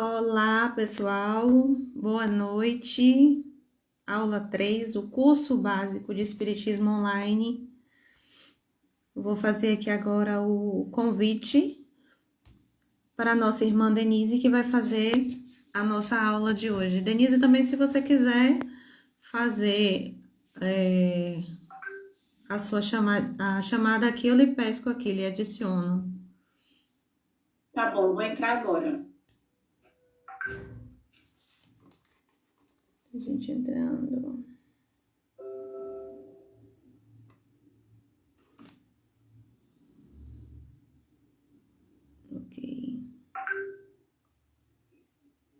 Olá, pessoal. Boa noite. Aula 3, o curso básico de Espiritismo Online. Vou fazer aqui agora o convite para a nossa irmã Denise, que vai fazer a nossa aula de hoje. Denise, também, se você quiser fazer a sua chamada aqui, eu lhe pesco aqui, lhe adiciono. Tá bom, vou entrar agora. A gente entrando. Ok.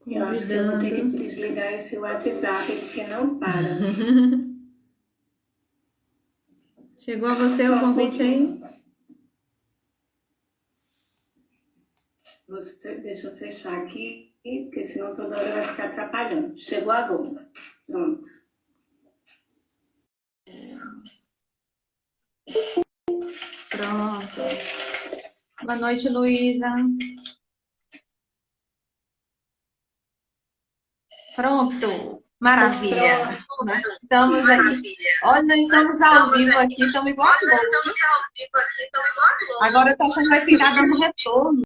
Eu acho que eu vou ter que desligar esse WhatsApp, porque não para. Chegou a você o convite aí? Deixa eu fechar aqui, porque senão toda hora vai ficar atrapalhando. Chegou agora. Pronto. Pronto. Boa noite, Luísa. Pronto. Maravilha. Nós estamos aqui. Olha, nós estamos ao vivo aqui, estamos igual a louco. Agora eu tô achando que vai ficar dando retorno.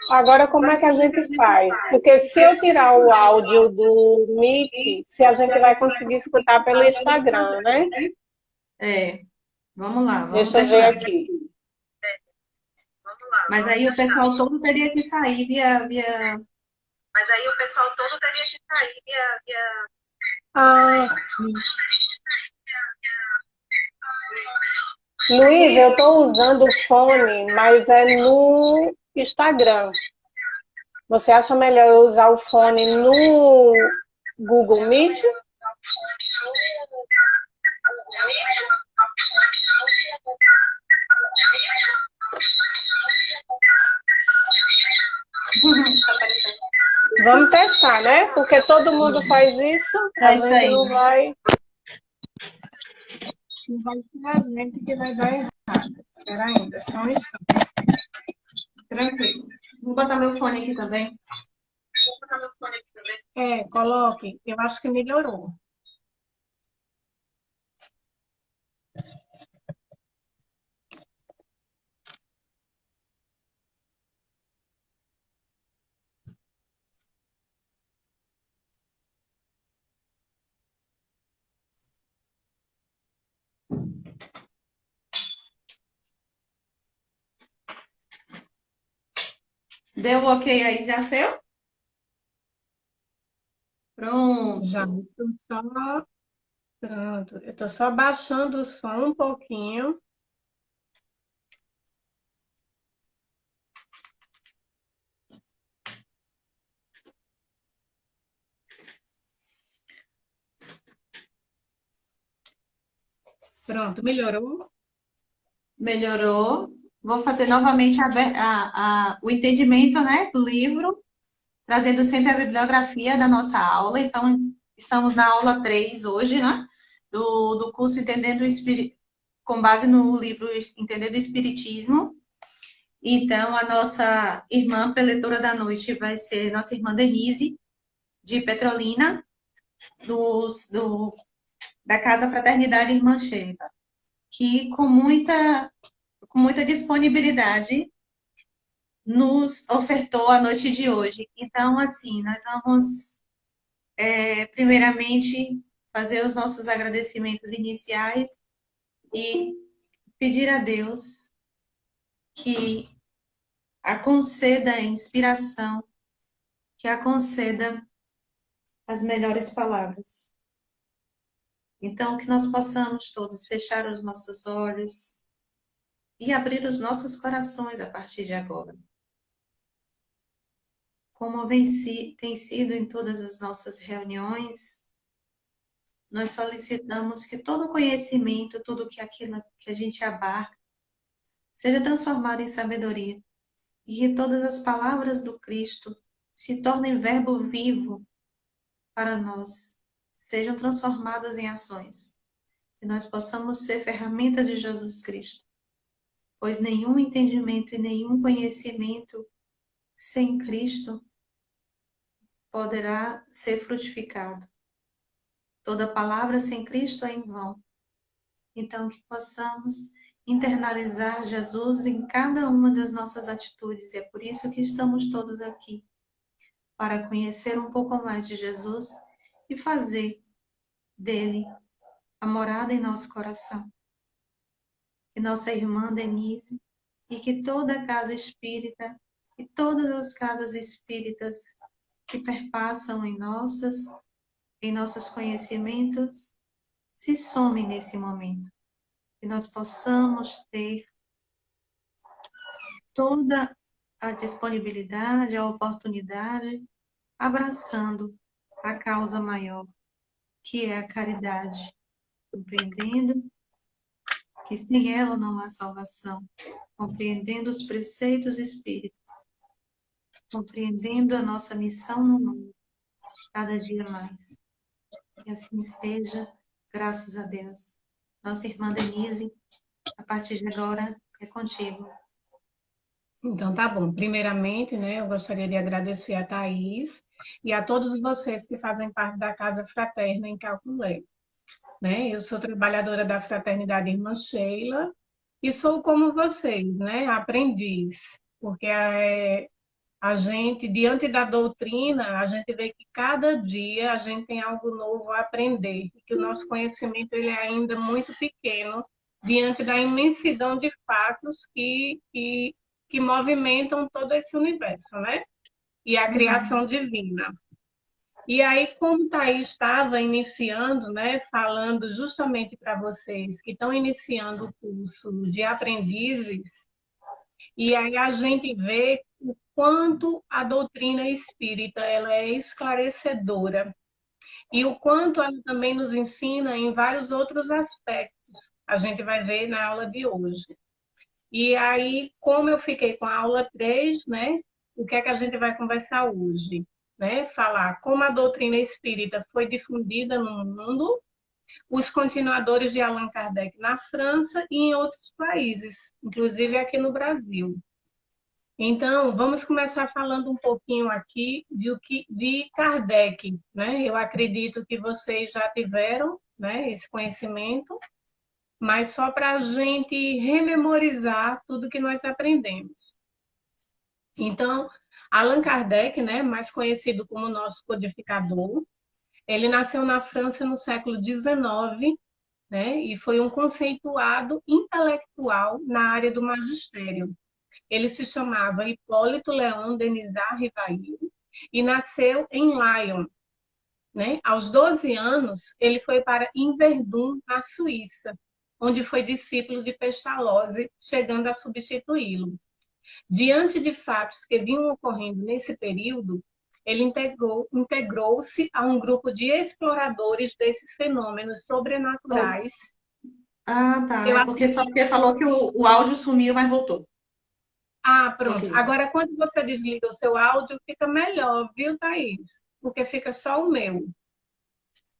Agora como é que a gente faz? Porque se eu tirar o áudio do Meet, se a gente vai conseguir escutar pelo Instagram, né? Vamos lá, vamos Deixa eu ver testar. aqui. Mas aí o pessoal todo teria que sair via... Ah, Luiz, eu estou usando o fone, mas é no Instagram. Você acha melhor eu usar o fone no Google Meet? Vamos testar, né? Porque todo mundo faz isso, a gente não vai... Não vai ser a gente que vai dar errado. Espera ainda, só um instante. Tranquilo. Vou botar meu fone aqui também. Coloque. Eu acho que melhorou. Deu ok aí, já seu? Pronto. Já estou só... Pronto. Eu estou só baixando o som um pouquinho. Pronto, melhorou? Melhorou. Vou fazer novamente o entendimento, né, do livro, trazendo sempre a bibliografia da nossa aula. Então, estamos na aula 3 hoje, né, do curso Entendendo o Espiritismo, com base no livro Entendendo o Espiritismo. Então, a nossa irmã preletora da noite vai ser nossa irmã Denise, de Petrolina, da Casa Fraternidade Irmã Sheila, que com muita disponibilidade nos ofertou a noite de hoje. Então, assim, nós vamos, primeiramente, fazer os nossos agradecimentos iniciais e pedir a Deus que a conceda a inspiração, que a conceda as melhores palavras. Então, que nós possamos todos fechar os nossos olhos e abrir os nossos corações a partir de agora. Como tem sido em todas as nossas reuniões, nós solicitamos que todo conhecimento, tudo que aquilo que a gente abarca, seja transformado em sabedoria e que todas as palavras do Cristo se tornem verbo vivo para nós, sejam transformadas em ações, que nós possamos ser ferramenta de Jesus Cristo, pois nenhum entendimento e nenhum conhecimento sem Cristo poderá ser frutificado. Toda palavra sem Cristo é em vão. Então, que possamos internalizar Jesus em cada uma das nossas atitudes. E é por isso que estamos todos aqui, para conhecer um pouco mais de Jesus e fazer dele a morada em nosso coração. Que nossa irmã Denise e que toda a casa espírita e todas as casas espíritas que perpassam em nossos conhecimentos se somem nesse momento. Que nós possamos ter toda a disponibilidade, a oportunidade, abraçando a causa maior, que é a caridade, compreendendo que sem ela não há salvação, compreendendo os preceitos espíritas, compreendendo a nossa missão no mundo, cada dia mais. Que assim seja, graças a Deus. Nossa irmã Denise, a partir de agora é contigo. Então, tá bom. Primeiramente, né, eu gostaria de agradecer a Thaís e a todos vocês que fazem parte da Casa Fraterna em Calculé. Né? Eu sou trabalhadora da Fraternidade Irmã Sheila e sou como vocês, né, aprendiz, porque a gente, diante da doutrina, a gente vê que cada dia a gente tem algo novo a aprender, e que o nosso conhecimento ele é ainda muito pequeno diante da imensidão de fatos que movimentam todo esse universo, né? E a criação divina. E aí, como Thaís estava iniciando, né, falando justamente para vocês que estão iniciando o curso de aprendizes, e aí a gente vê o quanto a doutrina espírita ela é esclarecedora e o quanto ela também nos ensina em vários outros aspectos. A gente vai ver na aula de hoje. E aí, como eu fiquei com a aula 3, né, o que é que a gente vai conversar hoje? Né? Falar como a doutrina espírita foi difundida no mundo, os continuadores de Allan Kardec na França e em outros países, inclusive aqui no Brasil. Então, vamos começar falando um pouquinho aqui de Kardec. Né? Eu acredito que vocês já tiveram, né, esse conhecimento, mas só para a gente rememorizar tudo que nós aprendemos. Então, Allan Kardec, né, mais conhecido como nosso codificador, ele nasceu na França no século XIX, né, e foi um conceituado intelectual na área do magistério. Ele se chamava Hipólito Léon Denisard Rivail e nasceu em Lyon. Né? Aos 12 anos, ele foi para Inverdun, na Suíça, onde foi discípulo de Pestalozzi, chegando a substituí-lo. Diante de fatos que vinham ocorrendo nesse período, ele integrou-se a um grupo de exploradores desses fenômenos sobrenaturais. Ah, tá. É porque só porque falou que o áudio sumiu, mas voltou. Ah, pronto. Okay. Agora, quando você desliga o seu áudio, fica melhor, viu, Thaís? Porque fica só o meu.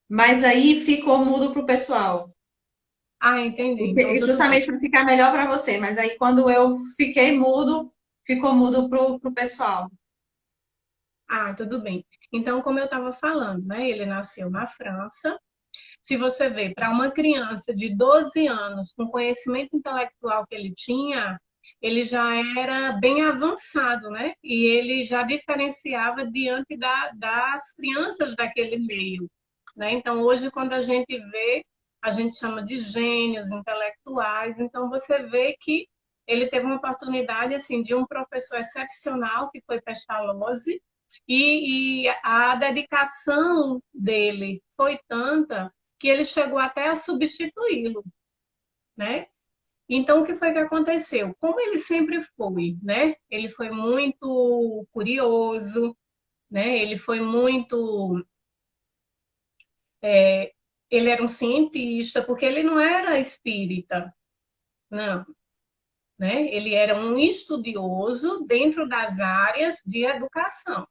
Mas aí ficou mudo para o pessoal. Ah, entendi. Então, justamente para ficar melhor para você. Mas aí quando eu fiquei mudo, ficou mudo para o pessoal. Ah, tudo bem. Então, como eu estava falando, né? Ele nasceu na França. Se você vê, para uma criança de 12 anos, com o conhecimento intelectual que ele tinha, ele já era bem avançado, né? E ele já diferenciava diante das crianças daquele meio, né? Então, hoje, quando a gente vê, a gente chama de gênios intelectuais. Então, você vê que ele teve uma oportunidade, assim, de um professor excepcional, que foi Pestalozzi, e a dedicação dele foi tanta que ele chegou até a substituí-lo, né? Então, o que foi que aconteceu? Como ele sempre foi, né? Ele foi muito curioso, né? Ele foi muito... ele era um cientista, porque ele não era espírita, não. Né? Ele era um estudioso dentro das áreas de educação.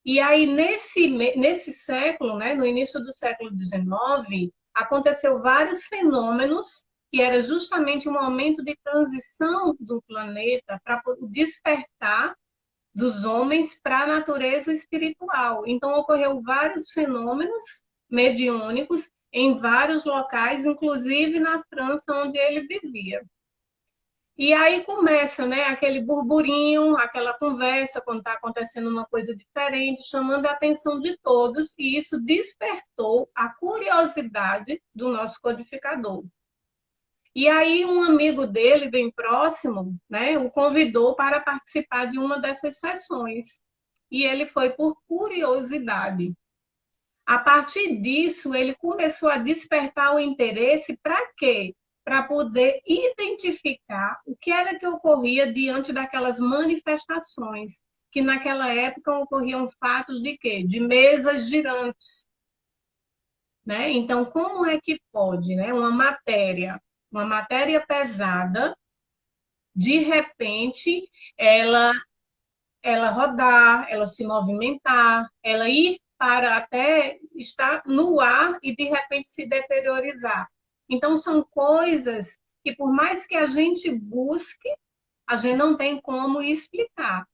E aí, nesse século, né, no início do século XIX, aconteceu vários fenômenos que era justamente um momento de transição do planeta para despertar dos homens para a natureza espiritual. Então, ocorreu vários fenômenos mediúnicos em vários locais, inclusive na França, onde ele vivia. E aí começa, né, aquele burburinho, aquela conversa, quando está acontecendo uma coisa diferente, chamando a atenção de todos, e isso despertou a curiosidade do nosso codificador. E aí um amigo dele, bem próximo, né, o convidou para participar de uma dessas sessões. E ele foi por curiosidade. A partir disso, ele começou a despertar o interesse para quê? Para poder identificar o que era que ocorria diante daquelas manifestações, que naquela época ocorriam fatos de quê? De mesas girantes. Né? Então, como é que pode, né, uma matéria pesada, de repente, ela rodar, ela se movimentar, ela ir para até estar no ar e de repente se deteriorizar. Então são coisas que por mais que a gente busque, a gente não tem como explicar,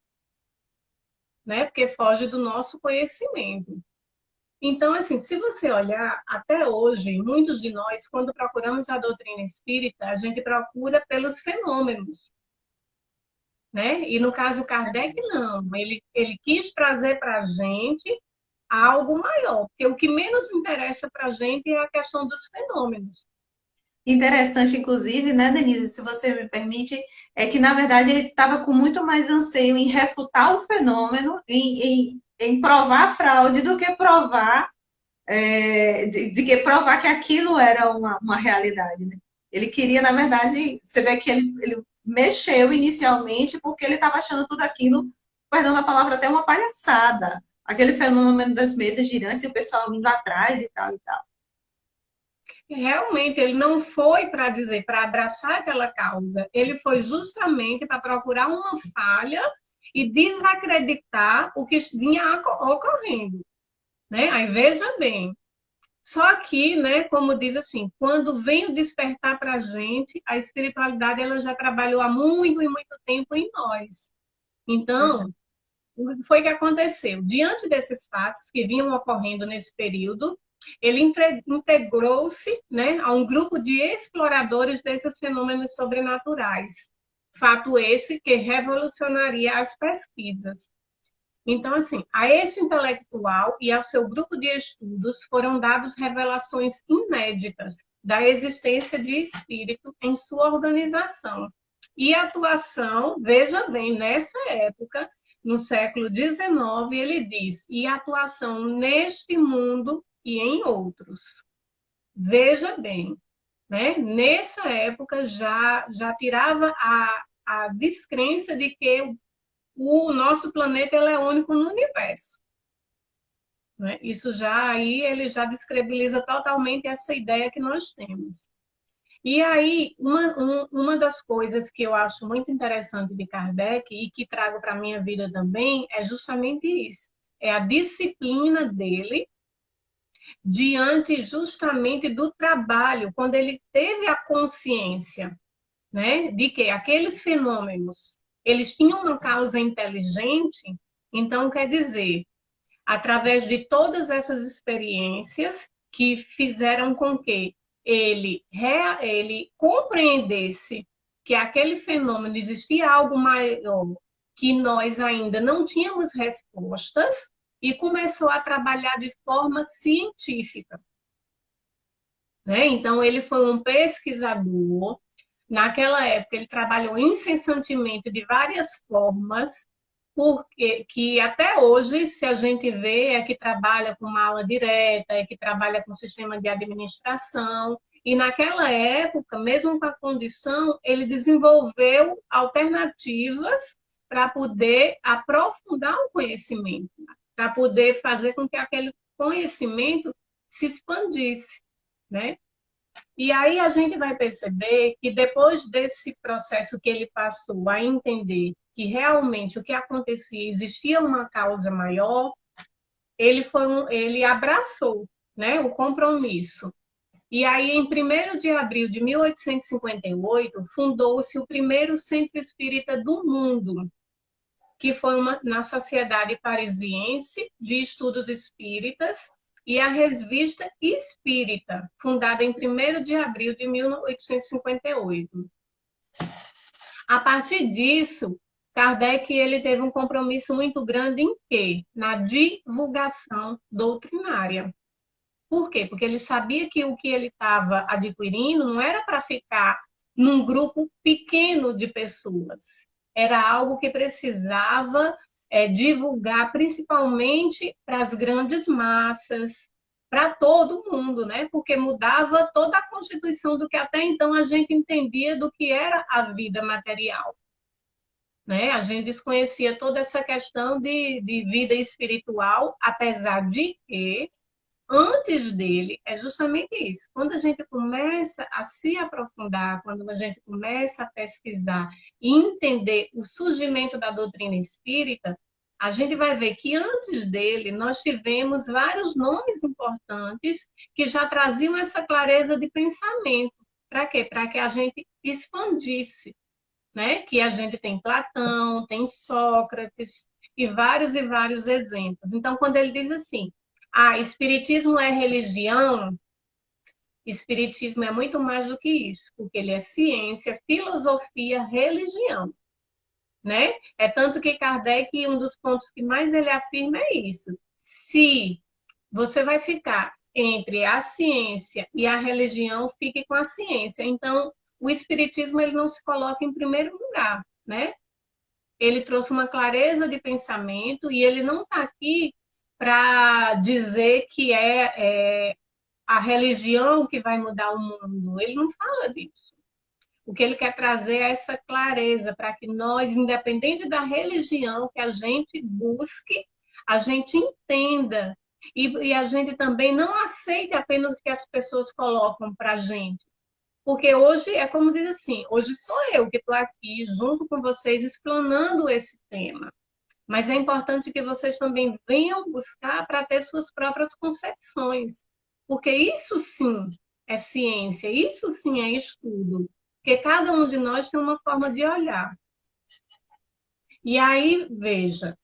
né? Porque foge do nosso conhecimento. Então, assim, se você olhar, até hoje, muitos de nós, quando procuramos a doutrina espírita, a gente procura pelos fenômenos, né? E no caso Kardec, não. Ele quis trazer para a gente algo maior, porque o que menos interessa para a gente é a questão dos fenômenos. Interessante, inclusive, né, Denise, se você me permite, é que, na verdade, ele estava com muito mais anseio em refutar o fenômeno, em provar a fraude, do que provar, de que provar que aquilo era uma realidade, né? Ele queria, na verdade, você vê que ele mexeu inicialmente porque ele estava achando tudo aquilo, perdão a palavra, até uma palhaçada. Aquele fenômeno das mesas girantes e o pessoal indo atrás e tal e tal. Realmente, ele não foi para dizer, para abraçar aquela causa, ele foi justamente para procurar uma falha e desacreditar o que vinha ocorrendo. Né? Aí veja bem, só que, né, como diz assim, quando vem o despertar para a gente, a espiritualidade ela já trabalhou há muito e muito tempo em nós. Então, o que foi que aconteceu? Diante desses fatos que vinham ocorrendo nesse período, ele integrou-se, né, a um grupo de exploradores desses fenômenos sobrenaturais. Fato esse que revolucionaria as pesquisas. Então, assim, a esse intelectual e ao seu grupo de estudos foram dadas revelações inéditas da existência de espírito em sua organização. E a atuação, veja bem, nessa época, no século XIX, ele diz, e atuação neste mundo e em outros. Veja bem, né? Nessa época já tirava a descrença de que o nosso planeta ele é único no universo. Né? Isso já aí ele já descredibiliza totalmente essa ideia que nós temos. E aí, uma das coisas que eu acho muito interessante de Kardec e que trago para a minha vida também é justamente isso. É a disciplina dele diante justamente do trabalho, quando ele teve a consciência, né, de que aqueles fenômenos, eles tinham uma causa inteligente, então quer dizer, através de todas essas experiências que fizeram com que ele compreendesse que aquele fenômeno existia algo maior, que nós ainda não tínhamos respostas, e começou a trabalhar de forma científica. Né? Então, ele foi um pesquisador. Naquela época, ele trabalhou incessantemente de várias formas, porque que até hoje, se a gente vê, é que trabalha com uma aula direta, é que trabalha com sistema de administração. E naquela época, mesmo com a condição, ele desenvolveu alternativas para poder aprofundar o conhecimento, para poder fazer com que aquele conhecimento se expandisse, né? E aí a gente vai perceber que depois desse processo que ele passou a entender que realmente o que acontecia existia uma causa maior, ele abraçou, né, o compromisso. E aí, em 1º de abril de 1858, fundou-se o primeiro centro espírita do mundo. que foi na Sociedade Parisiense de Estudos Espíritas, e a Revista Espírita, fundada em 1º de abril de 1858. A partir disso, Kardec ele teve um compromisso muito grande em quê? Na divulgação doutrinária. Por quê? Porque ele sabia que o que ele estava adquirindo não era para ficar num grupo pequeno de pessoas. Era algo que precisava divulgar, principalmente para as grandes massas, para todo mundo, né? Porque mudava toda a constituição do que até então a gente entendia do que era a vida material. Né? A gente desconhecia toda essa questão de vida espiritual, apesar de que, antes dele, é justamente isso. Quando a gente começa a se aprofundar, quando a gente começa a pesquisar e entender o surgimento da doutrina espírita, a gente vai ver que antes dele nós tivemos vários nomes importantes que já traziam essa clareza de pensamento. Para quê? Para que a gente expandisse. Né? Que a gente tem Platão, tem Sócrates e vários exemplos. Então, quando ele diz assim, espiritismo é religião, espiritismo é muito mais do que isso, porque ele é ciência, filosofia, religião. Né? É tanto que Kardec, um dos pontos que mais ele afirma é isso. Se você vai ficar entre a ciência e a religião, fique com a ciência. Então, o espiritismo ele não se coloca em primeiro lugar, né? Ele trouxe uma clareza de pensamento e ele não está aqui para dizer que é a religião que vai mudar o mundo. Ele não fala disso. O que ele quer trazer é essa clareza para que nós, independente da religião que a gente busque, a gente entenda e a gente também não aceite apenas o que as pessoas colocam para a gente. Porque hoje é como diz assim, hoje sou eu que estou aqui junto com vocês explanando esse tema. Mas é importante que vocês também venham buscar para ter suas próprias concepções. Porque isso sim é ciência, isso sim é estudo. Porque cada um de nós tem uma forma de olhar. E aí, veja,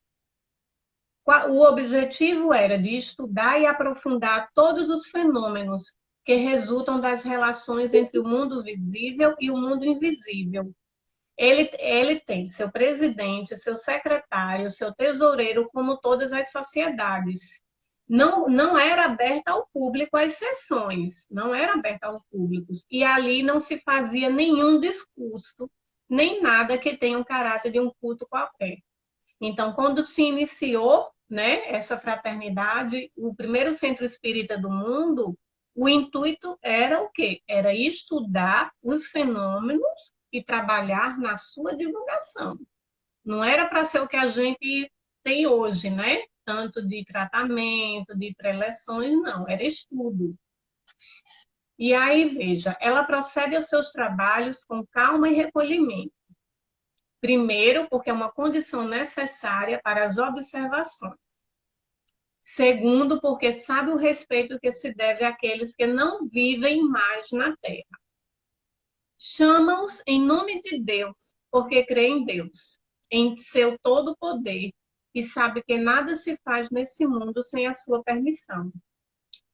o objetivo era de estudar e aprofundar todos os fenômenos que resultam das relações entre o mundo visível e o mundo invisível. Ele tem seu presidente, seu secretário, seu tesoureiro, como todas as sociedades. Não era aberta ao público as sessões, não era aberta ao público. E ali não se fazia nenhum discurso, nem nada que tenha um caráter de um culto qualquer. Então, quando se iniciou, né, essa fraternidade, o primeiro centro espírita do mundo, o intuito era o quê? Era estudar os fenômenos e trabalhar na sua divulgação. Não era para ser o que a gente tem hoje, né? Tanto de tratamento, de preleções, não. Era estudo. E aí, veja, ela procede aos seus trabalhos com calma e recolhimento. Primeiro, porque é uma condição necessária para as observações. Segundo, porque sabe o respeito que se deve àqueles que não vivem mais na terra. Chama-os em nome de Deus, porque crê em Deus, em seu todo poder, e sabe que nada se faz nesse mundo sem a sua permissão.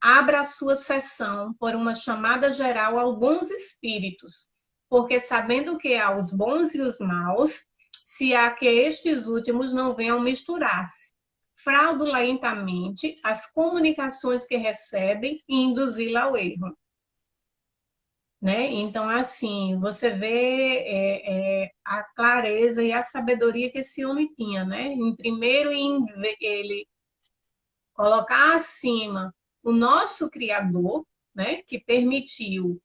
Abra a sua sessão por uma chamada geral aos bons espíritos, porque sabendo que há os bons e os maus, se há que estes últimos não venham misturar-se fraudulentamente as comunicações que recebem e induzi-la ao erro. Né? Então, assim, você vê a clareza e a sabedoria que esse homem tinha, né? Em primeiro, ele colocar acima o nosso Criador, né? Que permitiu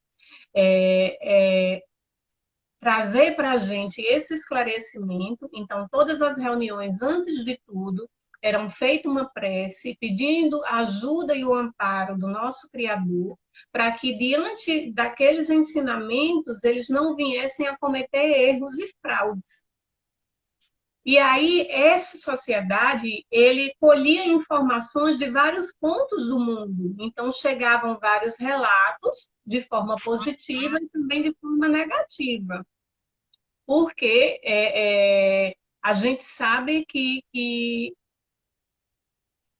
trazer para a gente esse esclarecimento. Então, todas as reuniões, antes de tudo, eram feitas uma prece, pedindo a ajuda e o amparo do nosso Criador, para que, diante daqueles ensinamentos, eles não viessem a cometer erros e fraudes. E aí, essa sociedade, ele colhia informações de vários pontos do mundo. Então, chegavam vários relatos de forma positiva e também de forma negativa. Porque a gente sabe que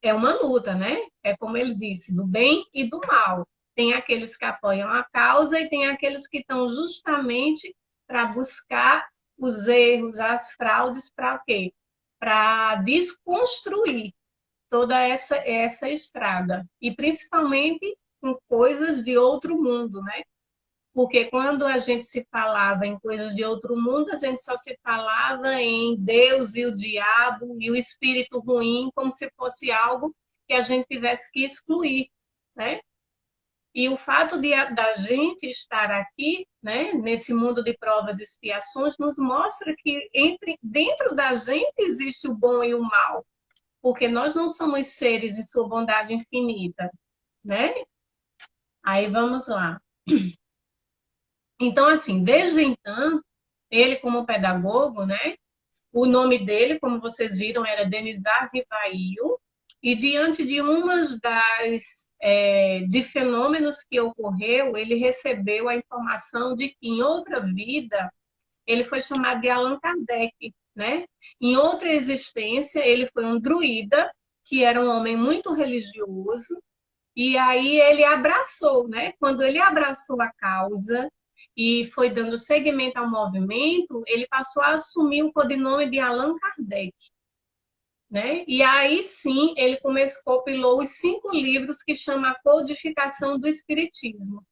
é uma luta, né? É como ele disse, do bem e do mal. Tem aqueles que apoiam a causa e tem aqueles que estão justamente para buscar os erros, as fraudes, para quê? Para desconstruir toda essa estrada. E principalmente com coisas de outro mundo, né? Porque quando a gente se falava em coisas de outro mundo, a gente só se falava em Deus e o diabo e o espírito ruim, como se fosse algo que a gente tivesse que excluir, né? E o fato da gente estar aqui, né, nesse mundo de provas e expiações, nos mostra que dentro da gente existe o bom e o mal, porque nós não somos seres em sua bondade infinita, né? Aí vamos lá. Então, assim, desde então, ele como pedagogo, né? O nome dele, como vocês viram, era Denizar Rivail, e diante de umas de fenômenos que ocorreu, ele recebeu a informação de que em outra vida ele foi chamado de Allan Kardec, né? Em outra existência, ele foi um druida, que era um homem muito religioso, e aí ele abraçou, né? Quando ele abraçou a causa e foi dando seguimento ao movimento, ele passou a assumir o codinome de Allan Kardec, né? E aí sim ele compilou os 5 livros que chama a Codificação do Espiritismo,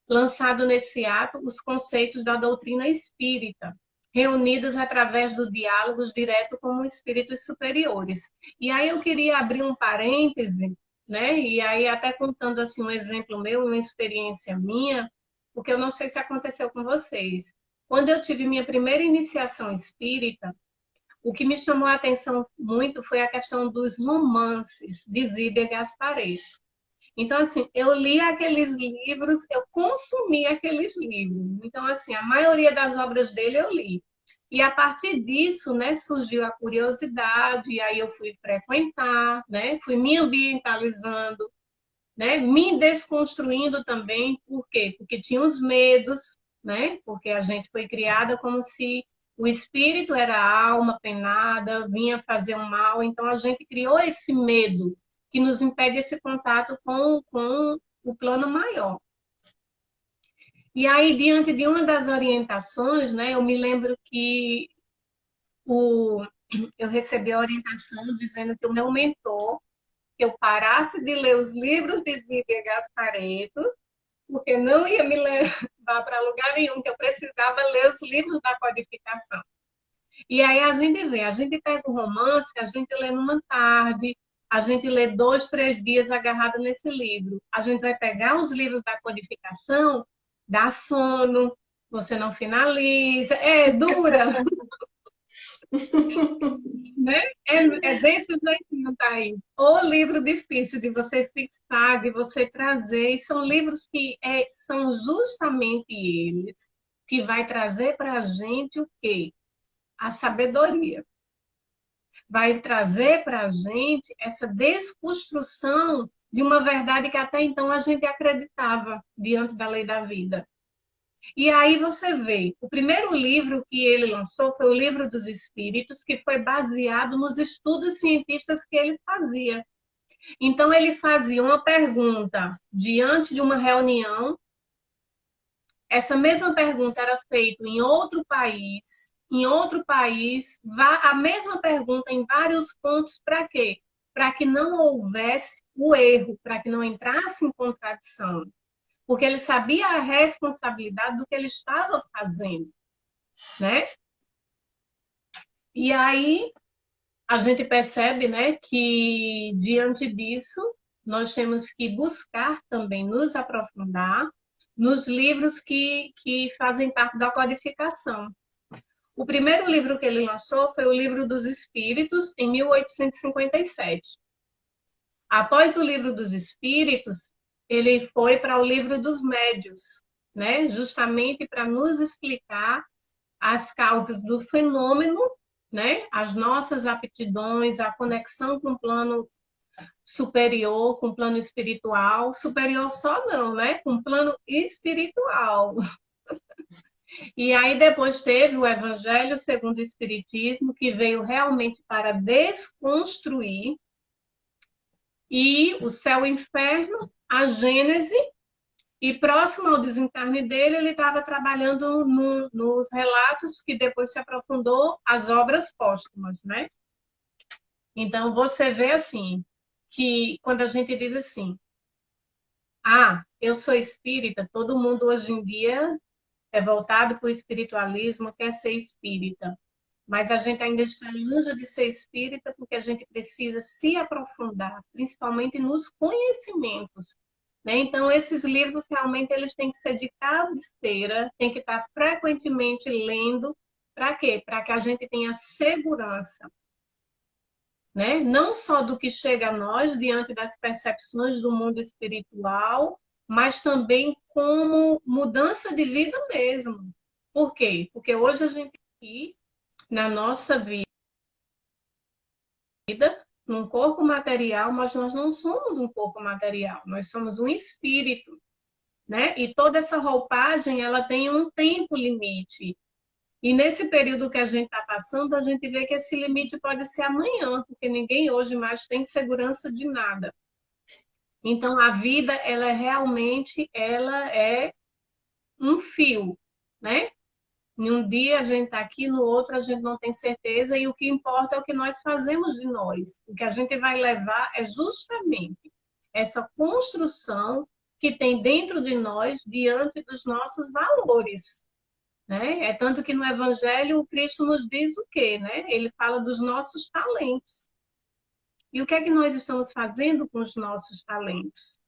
lançado nesse ato os conceitos da doutrina espírita, reunidos através do diálogos direto com os espíritos superiores. E aí eu queria abrir um parêntese, né? E aí até contando assim um exemplo meu, uma experiência minha, porque eu não sei se aconteceu com vocês. Quando eu tive minha primeira iniciação espírita, o que me chamou a atenção muito foi a questão dos romances de Zíbia Gasparetto. Então, assim, eu li aqueles livros, eu consumi aqueles livros. Então, assim, a maioria das obras dele eu li. E a partir disso, né, surgiu a curiosidade, e aí eu fui frequentar, né, fui me ambientalizando, né, me desconstruindo também. Por quê? Porque tinha os medos, né, porque a gente foi criada como se o espírito era a alma penada, vinha fazer um mal, então a gente criou esse medo que nos impede esse contato com o plano maior. E aí, diante de uma das orientações, né, eu me lembro que eu recebi a orientação dizendo que o meu mentor, que eu parasse de ler os livros de Zíbia Gasparetto, porque não ia me levar para lugar nenhum, que eu precisava ler os livros da codificação. E aí a gente pega o romance, a gente lê numa tarde, a gente lê 2, 3 dias agarrado nesse livro. A gente vai pegar os livros da codificação, dá sono, você não finaliza, dura, né? É desse jeitinho, tá aí. O livro difícil de você fixar, de você trazer, e são livros que são justamente eles que vai trazer para a gente o quê? A sabedoria. Vai trazer para a gente essa desconstrução de uma verdade que até então a gente acreditava diante da lei da vida. E aí você vê, o primeiro livro que ele lançou foi o Livro dos Espíritos, que foi baseado nos estudos cientistas que ele fazia. Então ele fazia uma pergunta diante de uma reunião, essa mesma pergunta era feita em outro país, a mesma pergunta em vários pontos, para quê? Para que não houvesse o erro, para que não entrasse em contradição. Porque ele sabia a responsabilidade do que ele estava fazendo, né? E aí a gente percebe, né, que diante disso nós temos que buscar também nos aprofundar nos livros que fazem parte da codificação. O primeiro livro que ele lançou foi o Livro dos Espíritos, em 1857. Após o Livro dos Espíritos, ele foi para o Livro dos Médiuns, né? Justamente para nos explicar as causas do fenômeno, né? As nossas aptidões, a conexão com o plano superior, com o plano espiritual. Superior só não, né? Com o plano espiritual. E aí depois teve o Evangelho segundo o Espiritismo, que veio realmente para desconstruir, e o céu e o inferno, a Gênese, e próximo ao desencarne dele, ele estava trabalhando nos relatos que depois se aprofundou as obras póstumas, né? Então você vê assim, que quando a gente diz assim, eu sou espírita, todo mundo hoje em dia é voltado para o espiritualismo, quer ser espírita. Mas a gente ainda está longe de ser espírita porque a gente precisa se aprofundar, principalmente nos conhecimentos. Né? Então, esses livros realmente eles têm que ser de cabeceira, tem que estar frequentemente lendo. Para quê? Para que a gente tenha segurança. Né? Não só do que chega a nós diante das percepções do mundo espiritual, mas também como mudança de vida mesmo. Por quê? Porque hoje a gente aqui, na nossa vida, num corpo material, mas nós não somos um corpo material, nós somos um espírito, né? E toda essa roupagem, ela tem um tempo limite. E nesse período que a gente está passando, a gente vê que esse limite pode ser amanhã, porque ninguém hoje mais tem segurança de nada. Então, a vida, ela é um fio, né? Em um dia a gente está aqui, no outro a gente não tem certeza, e o que importa é o que nós fazemos de nós. O que a gente vai levar é justamente essa construção que tem dentro de nós diante dos nossos valores. Né? É tanto que no Evangelho o Cristo nos diz o quê? Né? Ele fala dos nossos talentos. E o que é que nós estamos fazendo com os nossos talentos?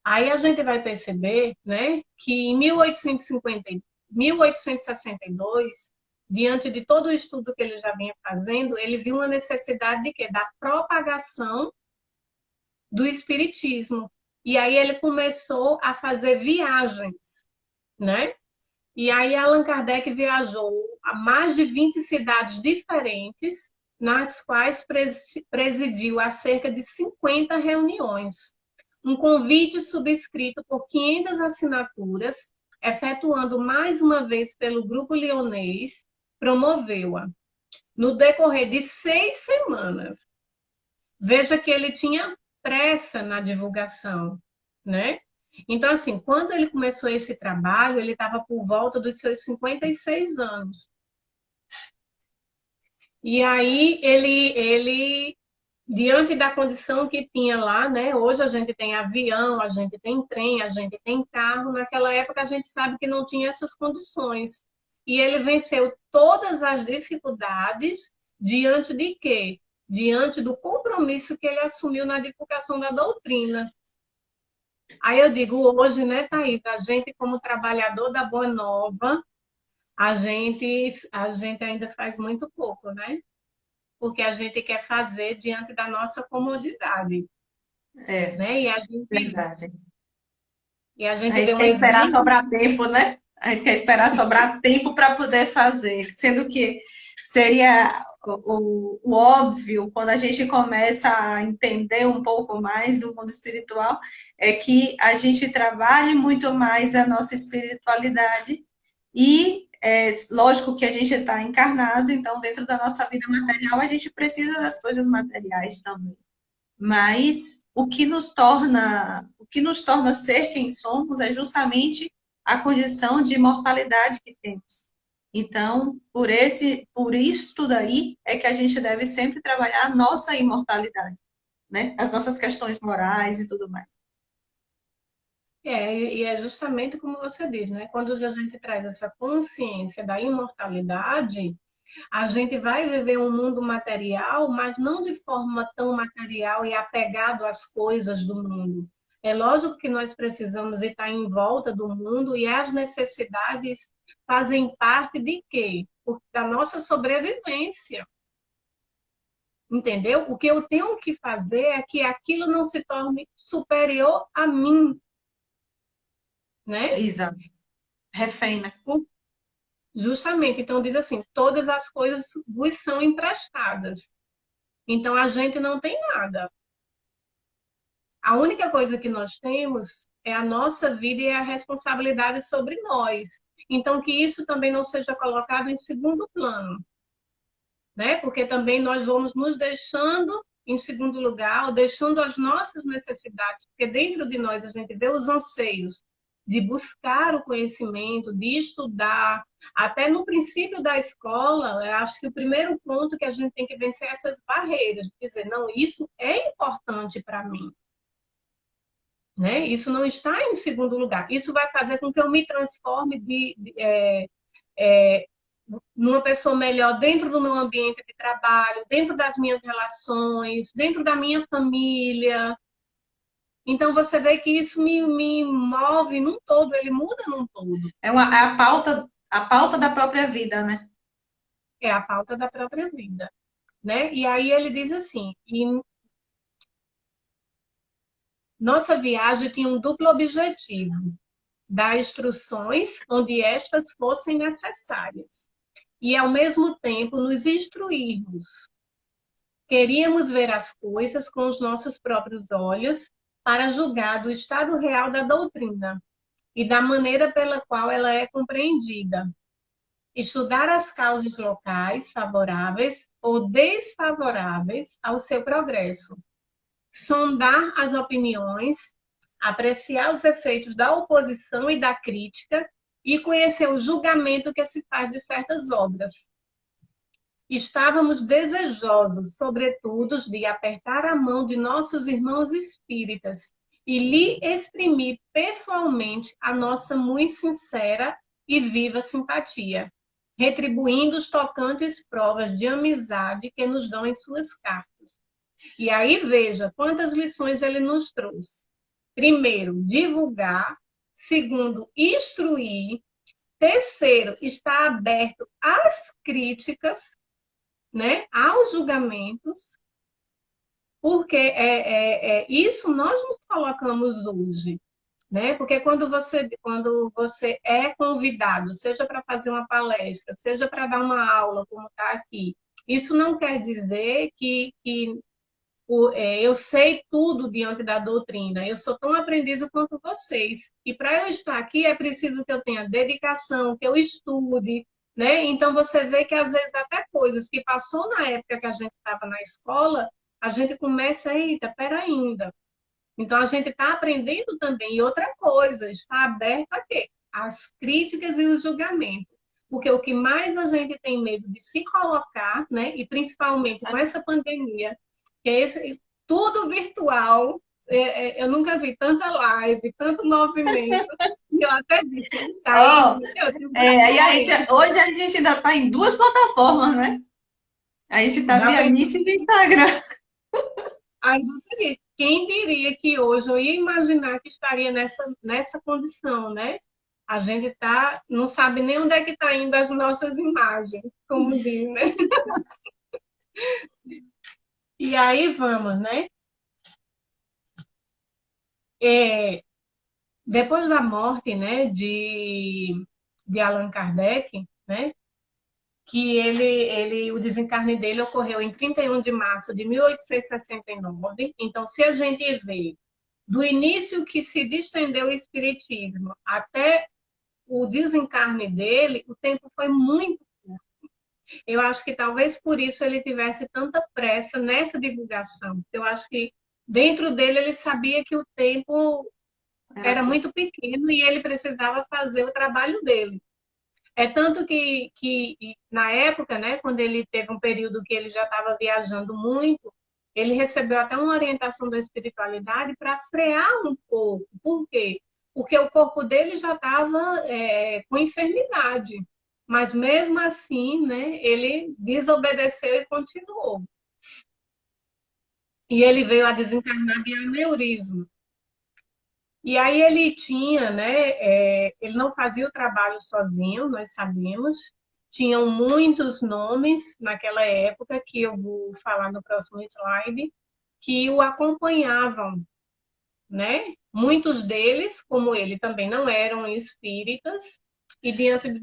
Aí a gente vai perceber, né, que em 1862, diante de todo o estudo que ele já vinha fazendo, ele viu uma necessidade de quê? Da propagação do espiritismo. E aí ele começou a fazer viagens, né? E aí Allan Kardec viajou a mais de 20 cidades diferentes, nas quais presidiu a cerca de 50 reuniões. Um convite subscrito por 500 assinaturas, efetuando mais uma vez pelo Grupo Lyonês, promoveu-a. No decorrer de 6 semanas, veja que ele tinha pressa na divulgação, né? Então, assim, quando ele começou esse trabalho, ele estava por volta dos seus 56 anos. E aí, diante da condição que tinha lá, né? Hoje a gente tem avião, a gente tem trem, a gente tem carro. Naquela época a gente sabe que não tinha essas condições. E ele venceu todas as dificuldades diante de quê? Diante do compromisso que ele assumiu na divulgação da doutrina. Aí eu digo, hoje, né, Thaís, a gente como trabalhador da Boa Nova, a gente ainda faz muito pouco, né? Porque a gente quer fazer diante da nossa comodidade, É, né? verdade. E a A gente vê gente um quer esperar exemplo. sobrar tempo, né? A gente quer esperar sobrar tempo para poder fazer, sendo que seria o óbvio, quando a gente começa a entender um pouco mais do mundo espiritual, é que a gente trabalhe muito mais a nossa espiritualidade e é lógico que a gente está encarnado, então dentro da nossa vida material a gente precisa das coisas materiais também. Mas o que nos torna ser quem somos é justamente a condição de imortalidade que temos. Então, por isto daí é que a gente deve sempre trabalhar a nossa imortalidade, né? As nossas questões morais e tudo mais. E é justamente como você diz, né? Quando a gente traz essa consciência da imortalidade, a gente vai viver um mundo material, mas não de forma tão material e apegado às coisas do mundo. É lógico que nós precisamos estar em volta do mundo e as necessidades fazem parte de quê? Da nossa sobrevivência. Entendeu? O que eu tenho que fazer é que aquilo não se torne superior a mim, né? Exato. Refém, né? Justamente, então diz assim, todas as coisas vos são emprestadas. Então a gente não tem nada. A única coisa que nós temos é a nossa vida e é a responsabilidade sobre nós. Então, que isso também não seja colocado em segundo plano, né? Porque também nós vamos nos deixando em segundo lugar, ou deixando as nossas necessidades, porque dentro de nós a gente vê os anseios de buscar o conhecimento, de estudar. Até no princípio da escola, eu acho que o primeiro ponto que a gente tem que vencer é essas barreiras, de dizer, não, isso é importante para mim. Né? Isso não está em segundo lugar. Isso vai fazer com que eu me transforme é, numa pessoa melhor dentro do meu ambiente de trabalho, dentro das minhas relações, dentro da minha família. Então, você vê que isso me move num todo, ele muda num todo. É a pauta da própria vida, né? É a pauta da própria vida. Né? E aí ele diz assim, nossa viagem tinha um duplo objetivo, dar instruções onde estas fossem necessárias e, ao mesmo tempo, nos instruirmos. Queríamos ver as coisas com os nossos próprios olhos para julgar do estado real da doutrina e da maneira pela qual ela é compreendida. Estudar as causas locais favoráveis ou desfavoráveis ao seu progresso. Sondar as opiniões, apreciar os efeitos da oposição e da crítica e conhecer o julgamento que se faz de certas obras. Estávamos desejosos, sobretudo, de apertar a mão de nossos irmãos espíritas e lhe exprimir pessoalmente a nossa muito sincera e viva simpatia, retribuindo os tocantes provas de amizade que nos dão em suas cartas. E aí veja quantas lições ele nos trouxe. Primeiro, divulgar. Segundo, instruir. Terceiro, estar aberto às críticas, né, aos julgamentos, porque isso nós nos colocamos hoje, né? Porque quando você é convidado, seja para fazer uma palestra, seja para dar uma aula, como está aqui, isso não quer dizer que eu sei tudo diante da doutrina, eu sou tão aprendiz quanto vocês. E para eu estar aqui é preciso que eu tenha dedicação, que eu estude, né? Então você vê que às vezes até coisas que passou na época que a gente estava na escola, a gente começa, eita, pera ainda. Então a gente está aprendendo também. E outra coisa, está aberto a quê? As críticas e os julgamentos. Porque o que mais a gente tem medo de se colocar, né? E principalmente com essa pandemia, que é tudo virtual. Eu nunca vi tanta live, tanto movimento. E eu até disse, tá Oh, hoje a gente ainda está em duas plataformas, né? A gente está via Meet e via Instagram. Aí você disse, quem diria que hoje eu ia imaginar que estaria nessa condição, né? A gente não sabe nem onde é que está indo as nossas imagens, como diz, né? E aí vamos, né? Depois da morte, né, de Allan Kardec, né, que o desencarne dele ocorreu em 31 de março de 1869. Então, se a gente vê do início que se distendeu o espiritismo até o desencarne dele, o tempo foi muito curto. Eu acho que talvez por isso ele tivesse tanta pressa nessa divulgação. Eu acho que dentro dele ele sabia que o tempo era muito pequeno e ele precisava fazer o trabalho dele. É tanto que na época, né, quando ele teve um período que ele já estava viajando muito, ele recebeu até uma orientação da espiritualidade para frear um pouco. Por quê? Porque o corpo dele já estava com enfermidade. Mas mesmo assim, né, ele desobedeceu e continuou. E ele veio a desencarnar de aneurisma. E aí ele tinha, né? Ele não fazia o trabalho sozinho, nós sabemos. Tinham muitos nomes naquela época, que eu vou falar no próximo slide, que o acompanhavam, né? Muitos deles, como ele, também não eram espíritas, e diante de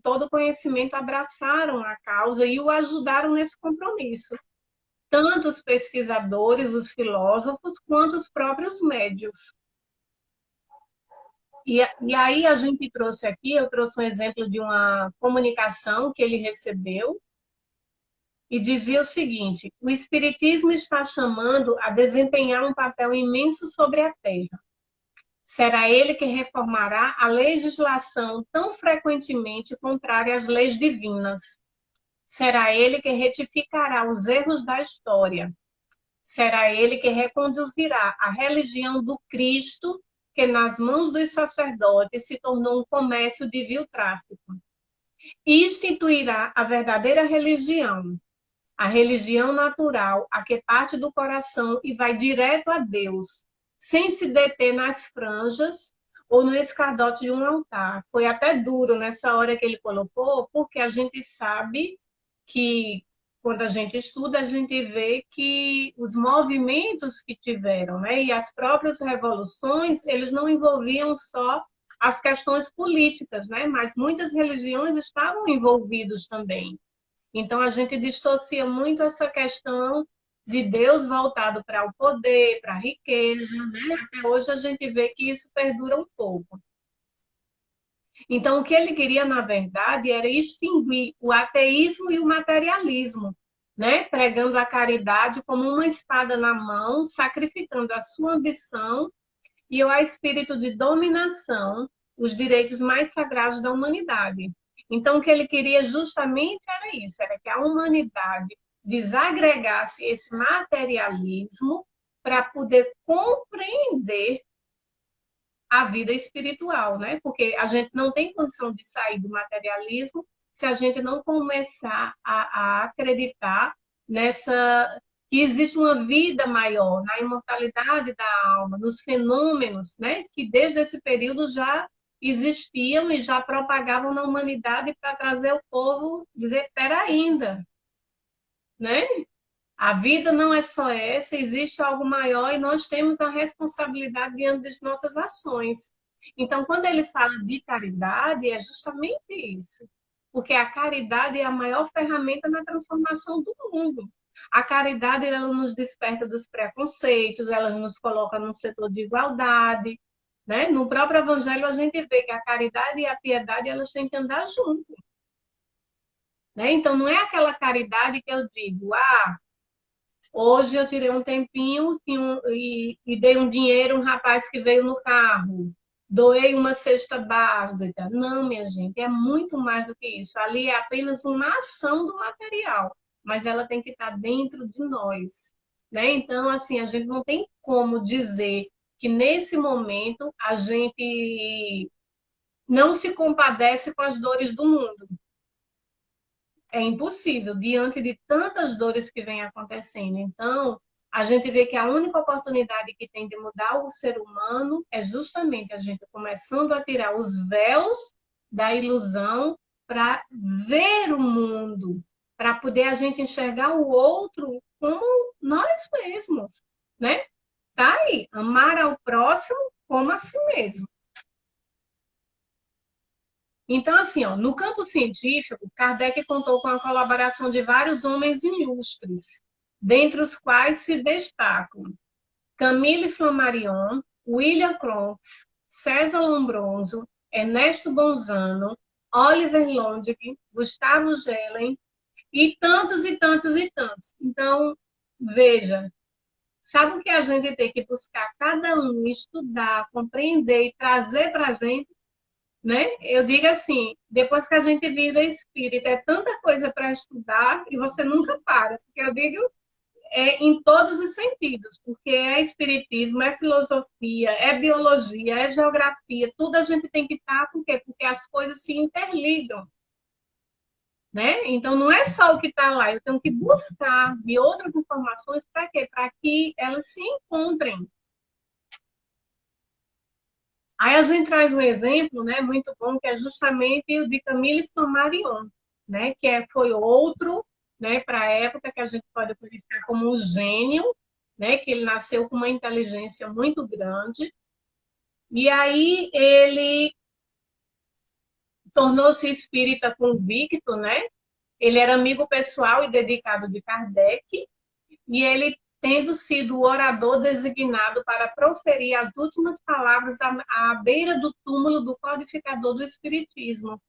todo o conhecimento abraçaram a causa e o ajudaram nesse compromisso. Tanto os pesquisadores, os filósofos, quanto os próprios médios. E aí a gente trouxe aqui, eu trouxe um exemplo de uma comunicação que ele recebeu e dizia o seguinte: o Espiritismo está chamando a desempenhar um papel imenso sobre a Terra. Será ele que reformará a legislação tão frequentemente contrária às leis divinas. Será ele que retificará os erros da história. Será ele que reconduzirá a religião do Cristo, que nas mãos dos sacerdotes se tornou um comércio de vil tráfico. E instituirá a verdadeira religião, a religião natural, a que parte do coração e vai direto a Deus, sem se deter nas franjas ou no escardote de um altar. Foi até duro nessa hora que ele colocou, porque a gente sabe que, quando a gente estuda, a gente vê que os movimentos que tiveram, né, e as próprias revoluções, eles não envolviam só as questões políticas, né, mas muitas religiões estavam envolvidas também. Então, a gente distorcia muito essa questão de Deus voltado para o poder, para a riqueza, né? Até hoje a gente vê que isso perdura um pouco. Então, o que ele queria, na verdade, era extinguir o ateísmo e o materialismo, né? Pregando a caridade como uma espada na mão, sacrificando a sua ambição e o espírito de dominação, os direitos mais sagrados da humanidade. Então, o que ele queria justamente era isso, era que a humanidade desagregasse esse materialismo para poder compreender a vida espiritual, né? Porque a gente não tem condição de sair do materialismo se a gente não começar a acreditar nessa que existe uma vida maior, na imortalidade da alma, nos fenômenos, né? Que desde esse período já existiam e já propagavam na humanidade para trazer o povo dizer, espera ainda, né? A vida não é só essa, existe algo maior e nós temos a responsabilidade diante das nossas ações. Então, quando ele fala de caridade, é justamente isso. Porque a caridade é a maior ferramenta na transformação do mundo. A caridade, ela nos desperta dos preconceitos, ela nos coloca num setor de igualdade, né? No próprio Evangelho, a gente vê que a caridade e a piedade, elas têm que andar juntas. Né? Então, não é aquela caridade que eu digo, hoje eu tirei um tempinho e dei um dinheiro a um rapaz que veio no carro. Doei uma cesta básica. Não, minha gente, é muito mais do que isso. Ali é apenas uma ação do material, mas ela tem que estar dentro de nós. Né? Então, assim, a gente não tem como dizer que nesse momento a gente não se compadece com as dores do mundo. É impossível, diante de tantas dores que vêm acontecendo. Então, a gente vê que a única oportunidade que tem de mudar o ser humano é justamente a gente começando a tirar os véus da ilusão para ver o mundo, para poder a gente enxergar o outro como nós mesmos, né? Tá aí, amar ao próximo como a si mesmo. Então, assim, ó, no campo científico, Kardec contou com a colaboração de vários homens ilustres, dentre os quais se destacam Camille Flammarion, William Crookes, César Lombroso, Ernesto Bolzano, Oliver Lodge, Gustavo Gellen e tantos e tantos e tantos. Então, veja, sabe o que a gente tem que buscar? Cada um estudar, compreender e trazer para a gente, né? Eu digo assim, depois que a gente vira espírita, é tanta coisa para estudar e você nunca para. Porque eu digo em todos os sentidos, porque é espiritismo, é filosofia, é biologia, é geografia, tudo a gente tem que estar, por quê? Porque as coisas se interligam. Né? Então, não é só o que está lá, eu tenho que buscar de outras informações para quê? Para que elas se encontrem. Aí a gente traz um exemplo, né, muito bom, que é justamente o de Camille Flammarion, né, foi outro, né, para a época que a gente pode qualificar como um gênio, né, que ele nasceu com uma inteligência muito grande, e aí ele tornou-se espírita convicto, né, ele era amigo pessoal e dedicado de Kardec, e ele tendo sido o orador designado para proferir as últimas palavras à beira do túmulo do codificador do Espiritismo.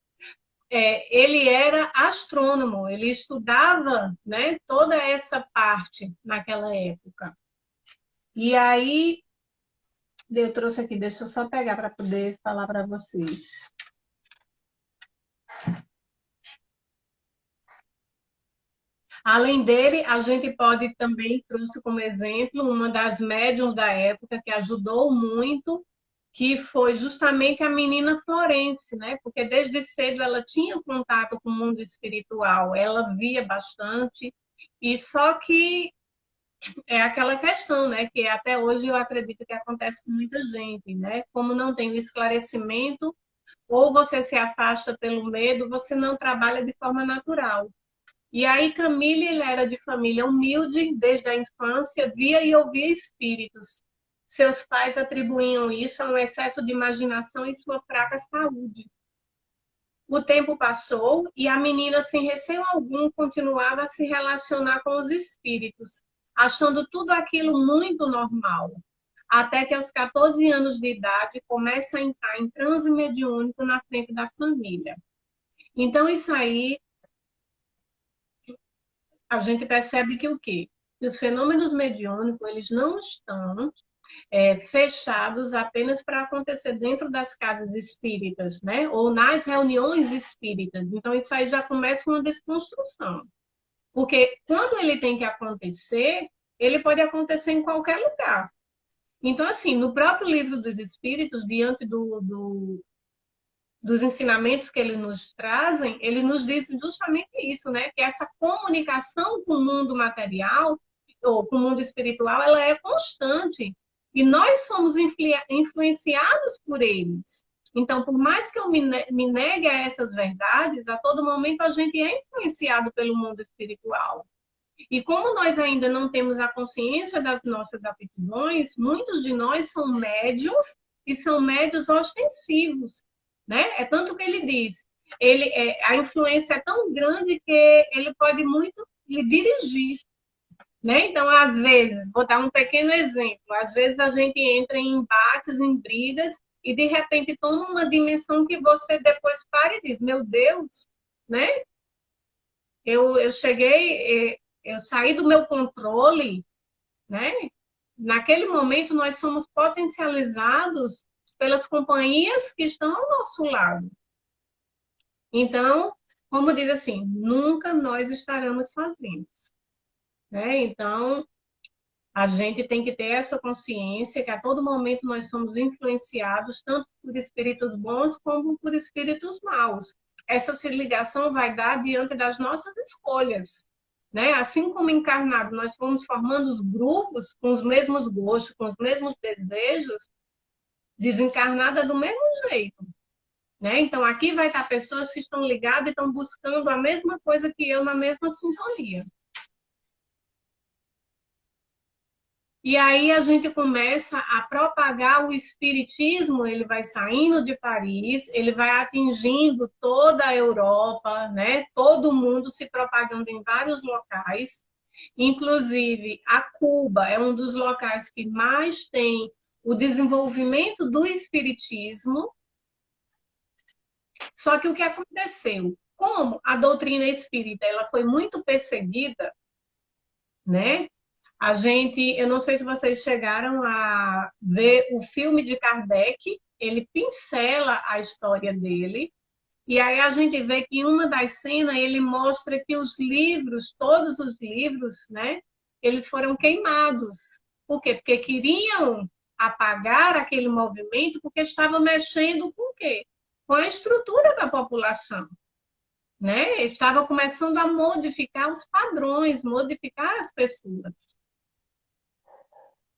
Ele era astrônomo, ele estudava, né, toda essa parte naquela época. E aí, eu trouxe aqui, deixa eu só pegar para poder falar para vocês. Além dele, a gente pode também, trouxe como exemplo, uma das médiuns da época que ajudou muito, que foi justamente a menina Florence, né? Porque desde cedo ela tinha contato com o mundo espiritual, ela via bastante, e só que é aquela questão, né? Que até hoje eu acredito que acontece com muita gente, né? Como não tem o esclarecimento, ou você se afasta pelo medo, você não trabalha de forma natural. E aí Camille, ele era de família humilde, desde a infância, via e ouvia espíritos. Seus pais atribuíam isso a um excesso de imaginação e sua fraca saúde. O tempo passou e a menina, sem receio algum, continuava a se relacionar com os espíritos, achando tudo aquilo muito normal. Até que aos 14 anos de idade começa a entrar em transe mediúnico na frente da família. Então isso aí a gente percebe que o quê? Que os fenômenos mediúnicos, eles não estão fechados apenas para acontecer dentro das casas espíritas, né? Ou nas reuniões espíritas. Então, isso aí já começa uma desconstrução. Porque quando ele tem que acontecer, ele pode acontecer em qualquer lugar. Então, assim, no próprio livro dos espíritos, diante dos ensinamentos que eles nos trazem, ele nos diz justamente isso, né? Que essa comunicação com o mundo material ou com o mundo espiritual, ela é constante. E nós somos influenciados por eles. Então, por mais que eu me negue a essas verdades, a todo momento a gente é influenciado pelo mundo espiritual. E como nós ainda não temos a consciência das nossas aptidões, muitos de nós são médios e são médios ostensivos, né? É tanto que ele diz, a influência é tão grande que ele pode muito lhe dirigir, né? Então, às vezes, vou dar um pequeno exemplo, às vezes a gente entra em embates, em brigas, e de repente toma uma dimensão que você depois para e diz, meu Deus, né? Eu cheguei, eu saí do meu controle, né? Naquele momento, nós somos potencializados pelas companhias que estão ao nosso lado. Então, como diz assim, nunca nós estaremos sozinhos, né? Então, a gente tem que ter essa consciência que a todo momento nós somos influenciados tanto por espíritos bons como por espíritos maus. Essa se ligação vai dar diante das nossas escolhas, né? Assim como encarnado nós fomos formando os grupos com os mesmos gostos, com os mesmos desejos, desencarnada do mesmo jeito, né? Então aqui vai estar pessoas que estão ligadas e estão buscando a mesma coisa que eu na mesma sintonia. E aí a gente começa a propagar o espiritismo, ele vai saindo de Paris, ele vai atingindo toda a Europa, né? Todo mundo se propagando em vários locais. Inclusive, a Cuba é um dos locais que mais tem o desenvolvimento do espiritismo. Só que o que aconteceu? Como a doutrina espírita ela foi muito perseguida, né? Eu não sei se vocês chegaram a ver o filme de Kardec, ele pincela a história dele, e aí a gente vê que em uma das cenas ele mostra que os livros, todos os livros, né, eles foram queimados. Por quê? Porque queriam apagar aquele movimento porque estava mexendo com o quê? Com a estrutura da população. Né? Estava começando a modificar os padrões, modificar as pessoas.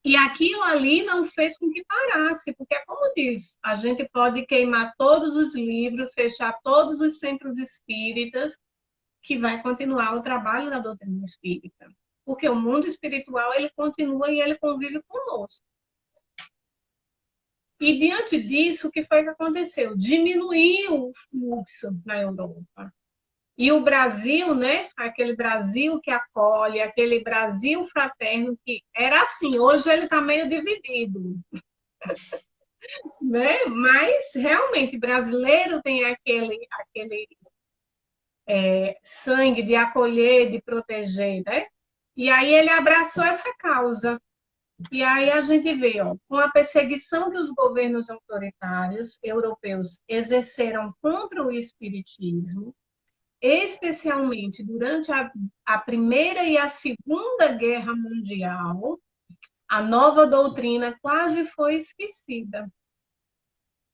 E aquilo ali não fez com que parasse, porque, como diz, a gente pode queimar todos os livros, fechar todos os centros espíritas, que vai continuar o trabalho da doutrina espírita. Porque o mundo espiritual, ele continua e ele convive conosco. E, diante disso, o que foi que aconteceu? Diminuiu o fluxo na Europa. E o Brasil, né? Aquele Brasil que acolhe, aquele Brasil fraterno que era assim. Hoje ele está meio dividido, né? Mas realmente brasileiro tem aquele sangue de acolher, de proteger, né? E aí ele abraçou essa causa. E aí a gente vê, ó, com a perseguição que os governos autoritários europeus exerceram contra o espiritismo, especialmente durante a Primeira e a Segunda Guerra Mundial, a nova doutrina quase foi esquecida.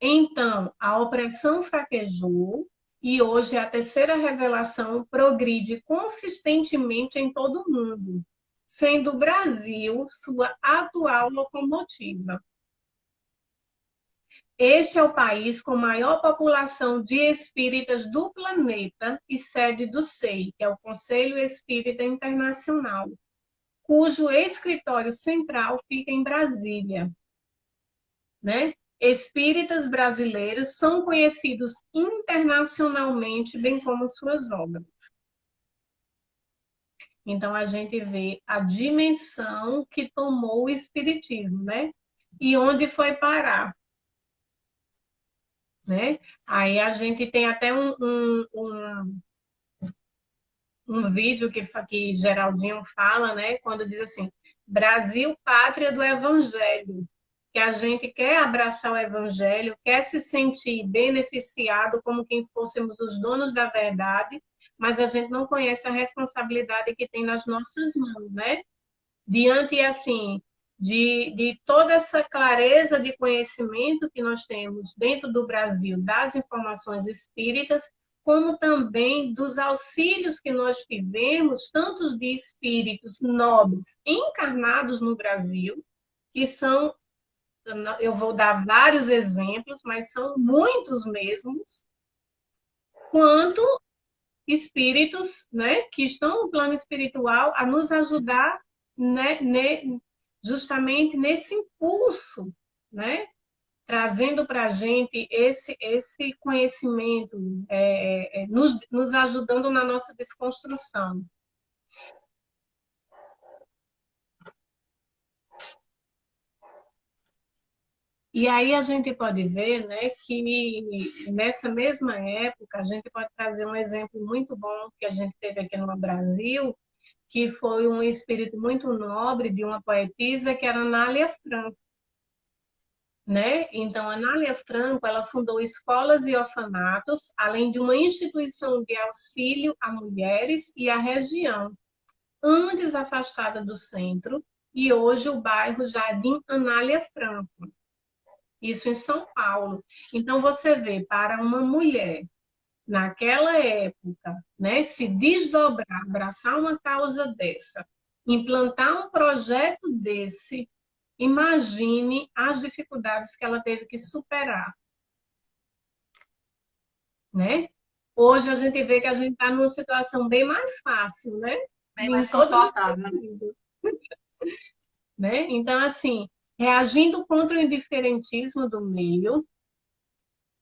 Então, a opressão fraquejou e hoje a terceira revelação progride consistentemente em todo o mundo, sendo o Brasil sua atual locomotiva. Este é o país com maior população de espíritas do planeta e sede do SEI, que é o Conselho Espírita Internacional, cujo escritório central fica em Brasília, né? Espíritas brasileiros são conhecidos internacionalmente, bem como suas obras. Então, a gente vê a dimensão que tomou o espiritismo, né? E onde foi parar, né? Aí a gente tem até um vídeo que Geraldinho fala, né? Quando diz assim, Brasil, pátria do evangelho. Que a gente quer abraçar o evangelho, quer se sentir beneficiado como quem fôssemos os donos da verdade, mas a gente não conhece a responsabilidade que tem nas nossas mãos, né? Diante, assim, de toda essa clareza de conhecimento que nós temos dentro do Brasil, das informações espíritas, como também dos auxílios que nós tivemos, tanto de espíritos nobres encarnados no Brasil, que são, eu vou dar vários exemplos, mas são muitos mesmos, quanto espíritos, né, que estão no plano espiritual a nos ajudar, né, justamente nesse impulso, né, trazendo para a gente esse conhecimento, nos ajudando na nossa desconstrução. E aí a gente pode ver, né, que nessa mesma época a gente pode trazer um exemplo muito bom que a gente teve aqui no Brasil, que foi um espírito muito nobre de uma poetisa que era Anália Franco, né? Então, Anália Franco, ela fundou escolas e orfanatos, além de uma instituição de auxílio a mulheres e à região, antes afastada do centro, e hoje o bairro Jardim Anália Franco. Isso em São Paulo. Então, você vê, para uma mulher, naquela época, né, se desdobrar, abraçar uma causa dessa, implantar um projeto desse, imagine as dificuldades que ela teve que superar, né? Hoje a gente vê que a gente está numa situação bem mais fácil, né? Bem Em mais todos os confortável. sentidos, né? Então, assim, reagindo contra o indiferentismo do meio,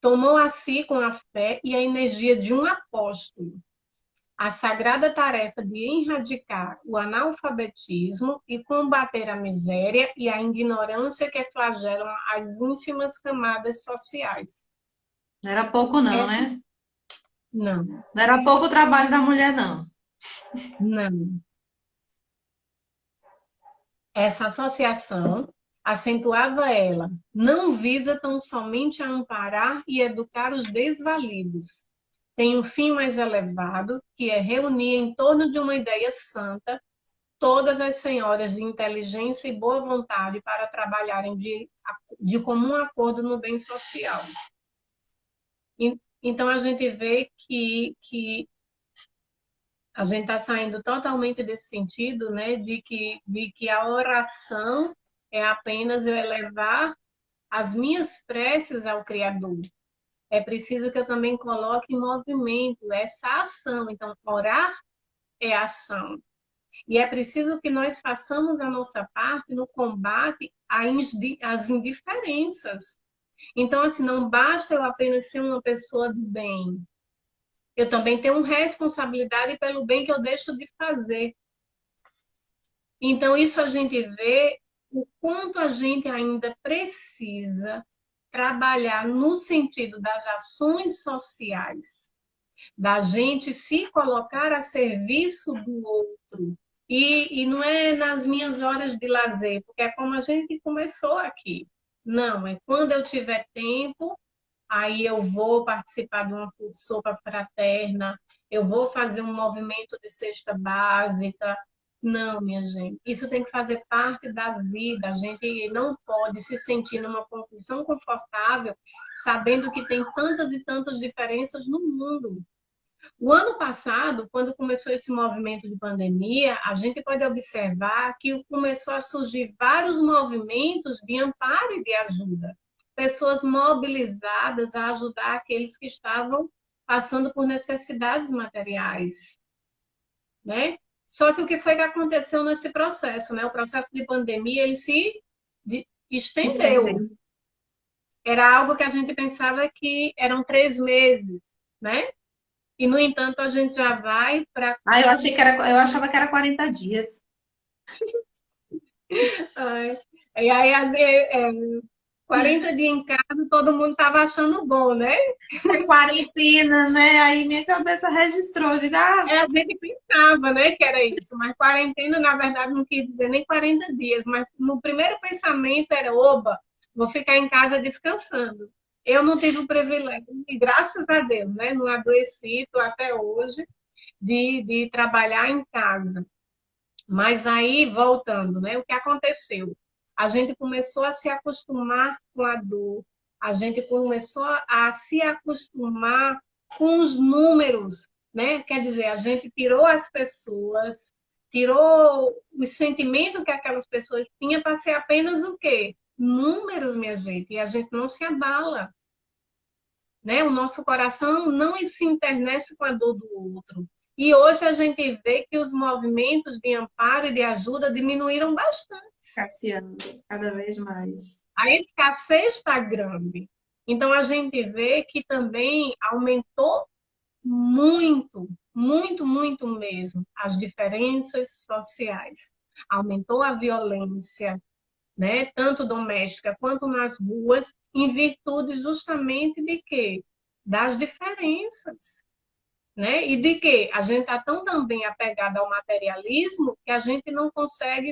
tomou a si com a fé e a energia de um apóstolo a sagrada tarefa de erradicar o analfabetismo e combater a miséria e a ignorância que flagelam as ínfimas camadas sociais. Não era pouco não, né? Não, Não era pouco o trabalho da mulher, não. não. Essa associação, acentuava ela, não visa tão somente a amparar e educar os desvalidos. Tem um fim mais elevado, que é reunir em torno de uma ideia santa todas as senhoras de inteligência e boa vontade para trabalharem de comum acordo no bem social. Então, a gente vê que a gente está saindo totalmente desse sentido, né, de que a oração é apenas eu elevar as minhas preces ao Criador. É preciso que eu também coloque em movimento essa ação. Então, orar é ação. E é preciso que nós façamos a nossa parte no combate às indiferenças. Então, assim, não basta eu apenas ser uma pessoa do bem. eu também tenho responsabilidade pelo bem que eu deixo de fazer. Então, isso a gente vê o quanto a gente ainda precisa trabalhar no sentido das ações sociais, da gente se colocar a serviço do outro. E não é nas minhas horas de lazer, porque é como a gente começou aqui. Não, é quando eu tiver tempo, aí eu vou participar de uma sopa fraterna, eu vou fazer um movimento de cesta básica. Não, minha gente, isso tem que fazer parte da vida. A gente não pode se sentir numa posição confortável, sabendo que tem tantas e tantas diferenças no mundo. O ano passado, quando começou esse movimento de pandemia, a gente pode observar que começou a surgir vários movimentos de amparo e de ajuda. Pessoas mobilizadas a ajudar aqueles que estavam passando por necessidades materiais, né? Só que o que foi que aconteceu nesse processo, né? O processo de pandemia, ele se estendeu. Estendeu. Era algo que a gente pensava que eram 3 meses, né? E, no entanto, a gente já vai para. Ah, eu achava que era 40 dias. E aí, 40 dias em casa, todo mundo estava achando bom, né? Quarentena, né? Aí minha cabeça registrou, diga, A gente pensava, né, que era isso, mas quarentena, na verdade, não quis dizer nem 40 dias, mas no primeiro pensamento era, oba, vou ficar em casa descansando. Eu não tive o privilégio, e graças a Deus, né, não adoeci, tô até hoje, de trabalhar em casa. Mas aí, voltando, né, o que aconteceu? A gente começou a se acostumar com a dor, a gente começou a se acostumar com os números, né? Quer dizer, a gente tirou as pessoas, tirou os sentimentos que aquelas pessoas tinham para ser apenas o quê? Números, minha gente, e a gente não se abala, né? O nosso coração não se internece com a dor do outro. E hoje a gente vê que os movimentos de amparo e de ajuda diminuíram bastante. escasseando cada vez mais. A escassez está grande. Então a gente vê que também aumentou muito, muito, muito mesmo as diferenças sociais. Aumentou a violência, né, tanto doméstica quanto nas ruas, em virtude justamente de quê? Das diferenças, né? E de que a gente está tão também apegado ao materialismo que a gente não consegue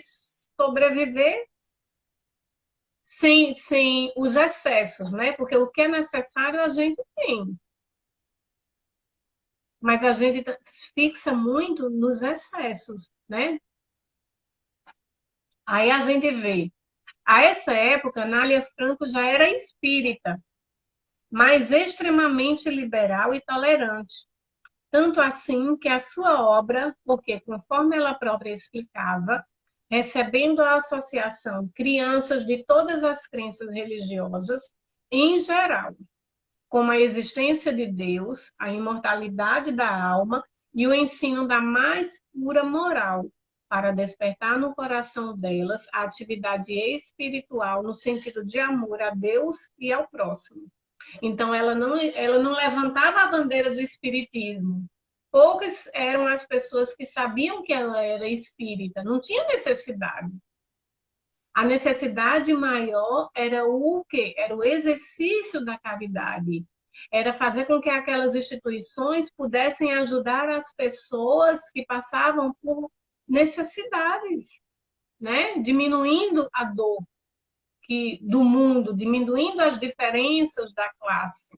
sobreviver sem os excessos, né? Porque o que é necessário a gente tem, mas a gente fixa muito nos excessos, né? Aí a gente vê, a essa época, Nália Franco já era espírita, mas extremamente liberal e tolerante. Tanto assim que a sua obra, porque conforme ela própria explicava, recebendo a associação crianças de todas as crenças religiosas, em geral, como a existência de Deus, a imortalidade da alma e o ensino da mais pura moral, para despertar no coração delas a atividade espiritual no sentido de amor a Deus e ao próximo. Então, ela não levantava a bandeira do espiritismo. Poucas eram as pessoas que sabiam que ela era espírita, não tinha necessidade. A necessidade maior era o quê? Era o exercício da caridade. Era fazer com que aquelas instituições pudessem ajudar as pessoas que passavam por necessidades, né? Diminuindo a dor do mundo, diminuindo as diferenças da classe.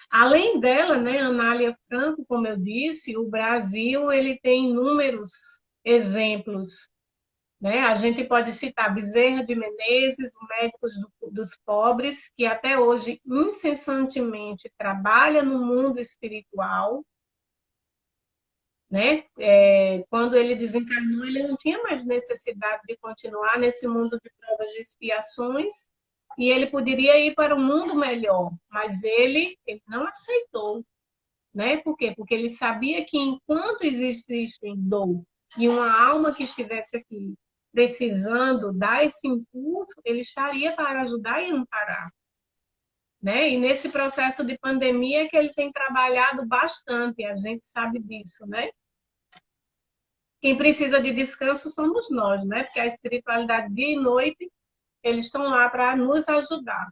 Além dela, né, Anália Franco, como eu disse, o Brasil ele tem inúmeros exemplos, né? A gente pode citar Bezerra de Menezes, o Médicos dos Pobres, que até hoje incessantemente trabalha no mundo espiritual, né? Quando ele desencarnou, ele não tinha mais necessidade de continuar nesse mundo de provas e expiações, e ele poderia ir para um mundo melhor, mas ele não aceitou, né? Por quê? Porque ele sabia que enquanto existe dor e uma alma que estivesse aqui precisando dar esse impulso, ele estaria para ajudar e amparar. né? E nesse processo de pandemia que ele tem trabalhado bastante, a gente sabe disso, né? Quem precisa de descanso somos nós, né? Porque a espiritualidade dia e noite, eles estão lá para nos ajudar.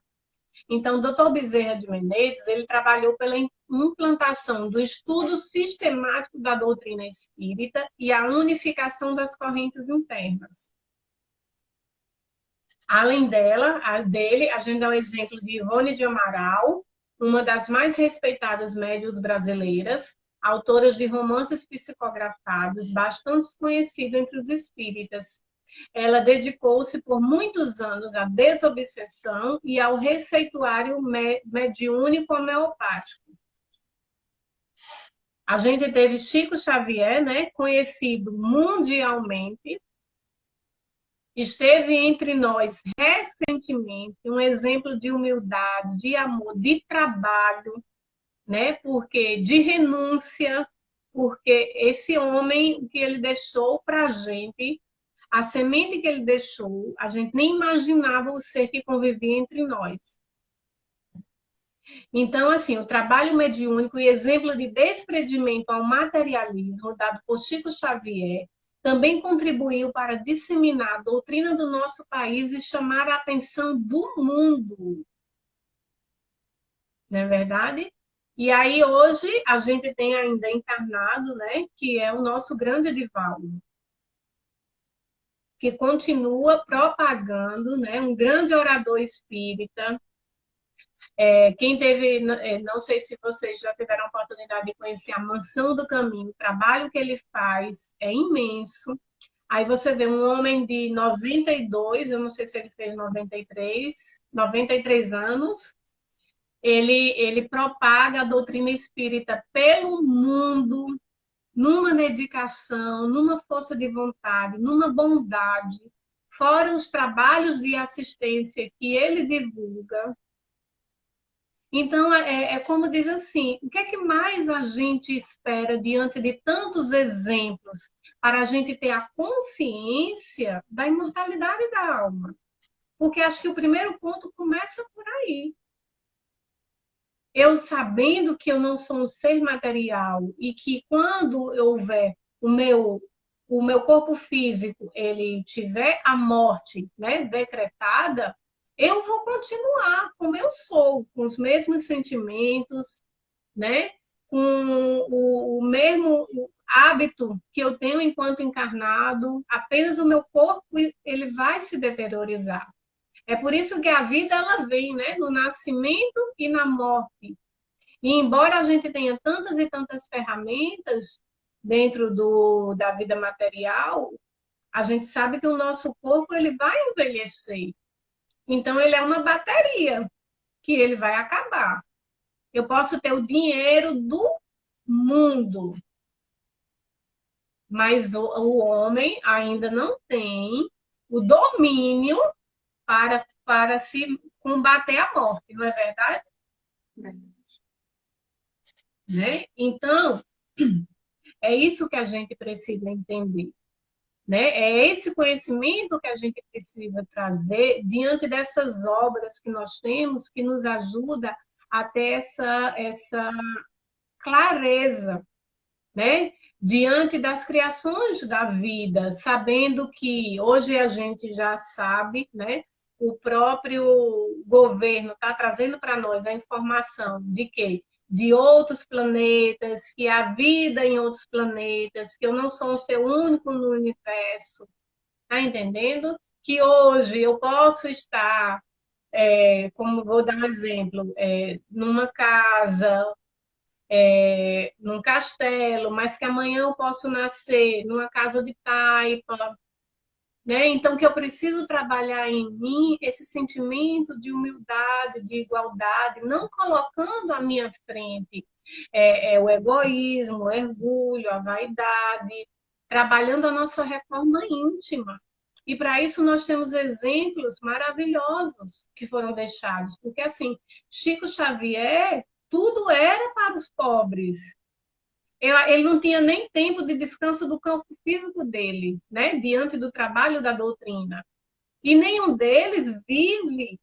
Então, o Dr. Bezerra de Menezes, ele trabalhou pela implantação do estudo sistemático da doutrina espírita e a unificação das correntes internas. Além dele, a gente dá o exemplo de Ivone de Amaral, uma das mais respeitadas médiuns brasileiras, autoras de romances psicografados, bastante conhecido entre os espíritas. Ela dedicou-se por muitos anos à desobsessão e ao receituário mediúnico homeopático. A gente teve Chico Xavier, né, conhecido mundialmente, esteve entre nós recentemente, um exemplo de humildade, de amor, de trabalho, né? Porque de renúncia, porque esse homem, o que ele deixou para a gente, a semente que ele deixou, a gente nem imaginava o ser que convivia entre nós. Então, assim, o trabalho mediúnico e exemplo de desprendimento ao materialismo dado por Chico Xavier também contribuiu para disseminar a doutrina do nosso país e chamar a atenção do mundo. Não é verdade? E aí, hoje, a gente tem ainda encarnado, né, que é o nosso grande Divaldo, que continua propagando, né, um grande orador espírita. Quem teve, não sei se vocês já tiveram a oportunidade de conhecer a Mansão do Caminho, o trabalho que ele faz é imenso. Aí você vê um homem de 92, eu não sei se ele fez 93 anos, ele propaga a doutrina espírita pelo mundo, numa dedicação, numa força de vontade, numa bondade, fora os trabalhos de assistência que ele divulga. Então, como diz assim, o que é que mais a gente espera diante de tantos exemplos para a gente ter a consciência da imortalidade da alma? Porque acho que o primeiro ponto começa por aí. Eu sabendo que eu não sou um ser material e que quando houver o meu corpo físico, ele tiver a morte, né, decretada, eu vou continuar como eu sou, com os mesmos sentimentos, né, com o mesmo hábito que eu tenho enquanto encarnado, apenas o meu corpo ele vai se deteriorizar. É por isso que a vida ela vem, né, no nascimento e na morte. E embora a gente tenha tantas e tantas ferramentas dentro da vida material, a gente sabe que o nosso corpo ele vai envelhecer. Então, ele é uma bateria que ele vai acabar. Eu posso ter o dinheiro do mundo, mas o homem ainda não tem o domínio para se combater a morte, não é verdade? Né? Então, é isso que a gente precisa entender. Né? É esse conhecimento que a gente precisa trazer diante dessas obras que nós temos, que nos ajuda a ter essa clareza, né? Diante das criações da vida, sabendo que hoje a gente já sabe, né? O próprio governo está trazendo para nós a informação de que de outros planetas, que há vida em outros planetas, que eu não sou um ser único no universo, tá entendendo? Que hoje eu posso estar, como vou dar um exemplo, numa casa, num castelo, mas que amanhã eu posso nascer numa casa de taipa, né? Então, que eu preciso trabalhar em mim esse sentimento de humildade, de igualdade, não colocando à minha frente o egoísmo, o orgulho, a vaidade, trabalhando a nossa reforma íntima. E para isso nós temos exemplos maravilhosos que foram deixados, porque assim, Chico Xavier, tudo era para os pobres. Ele não tinha nem tempo de descanso do campo físico dele, né? Diante do trabalho da doutrina. E nenhum deles vive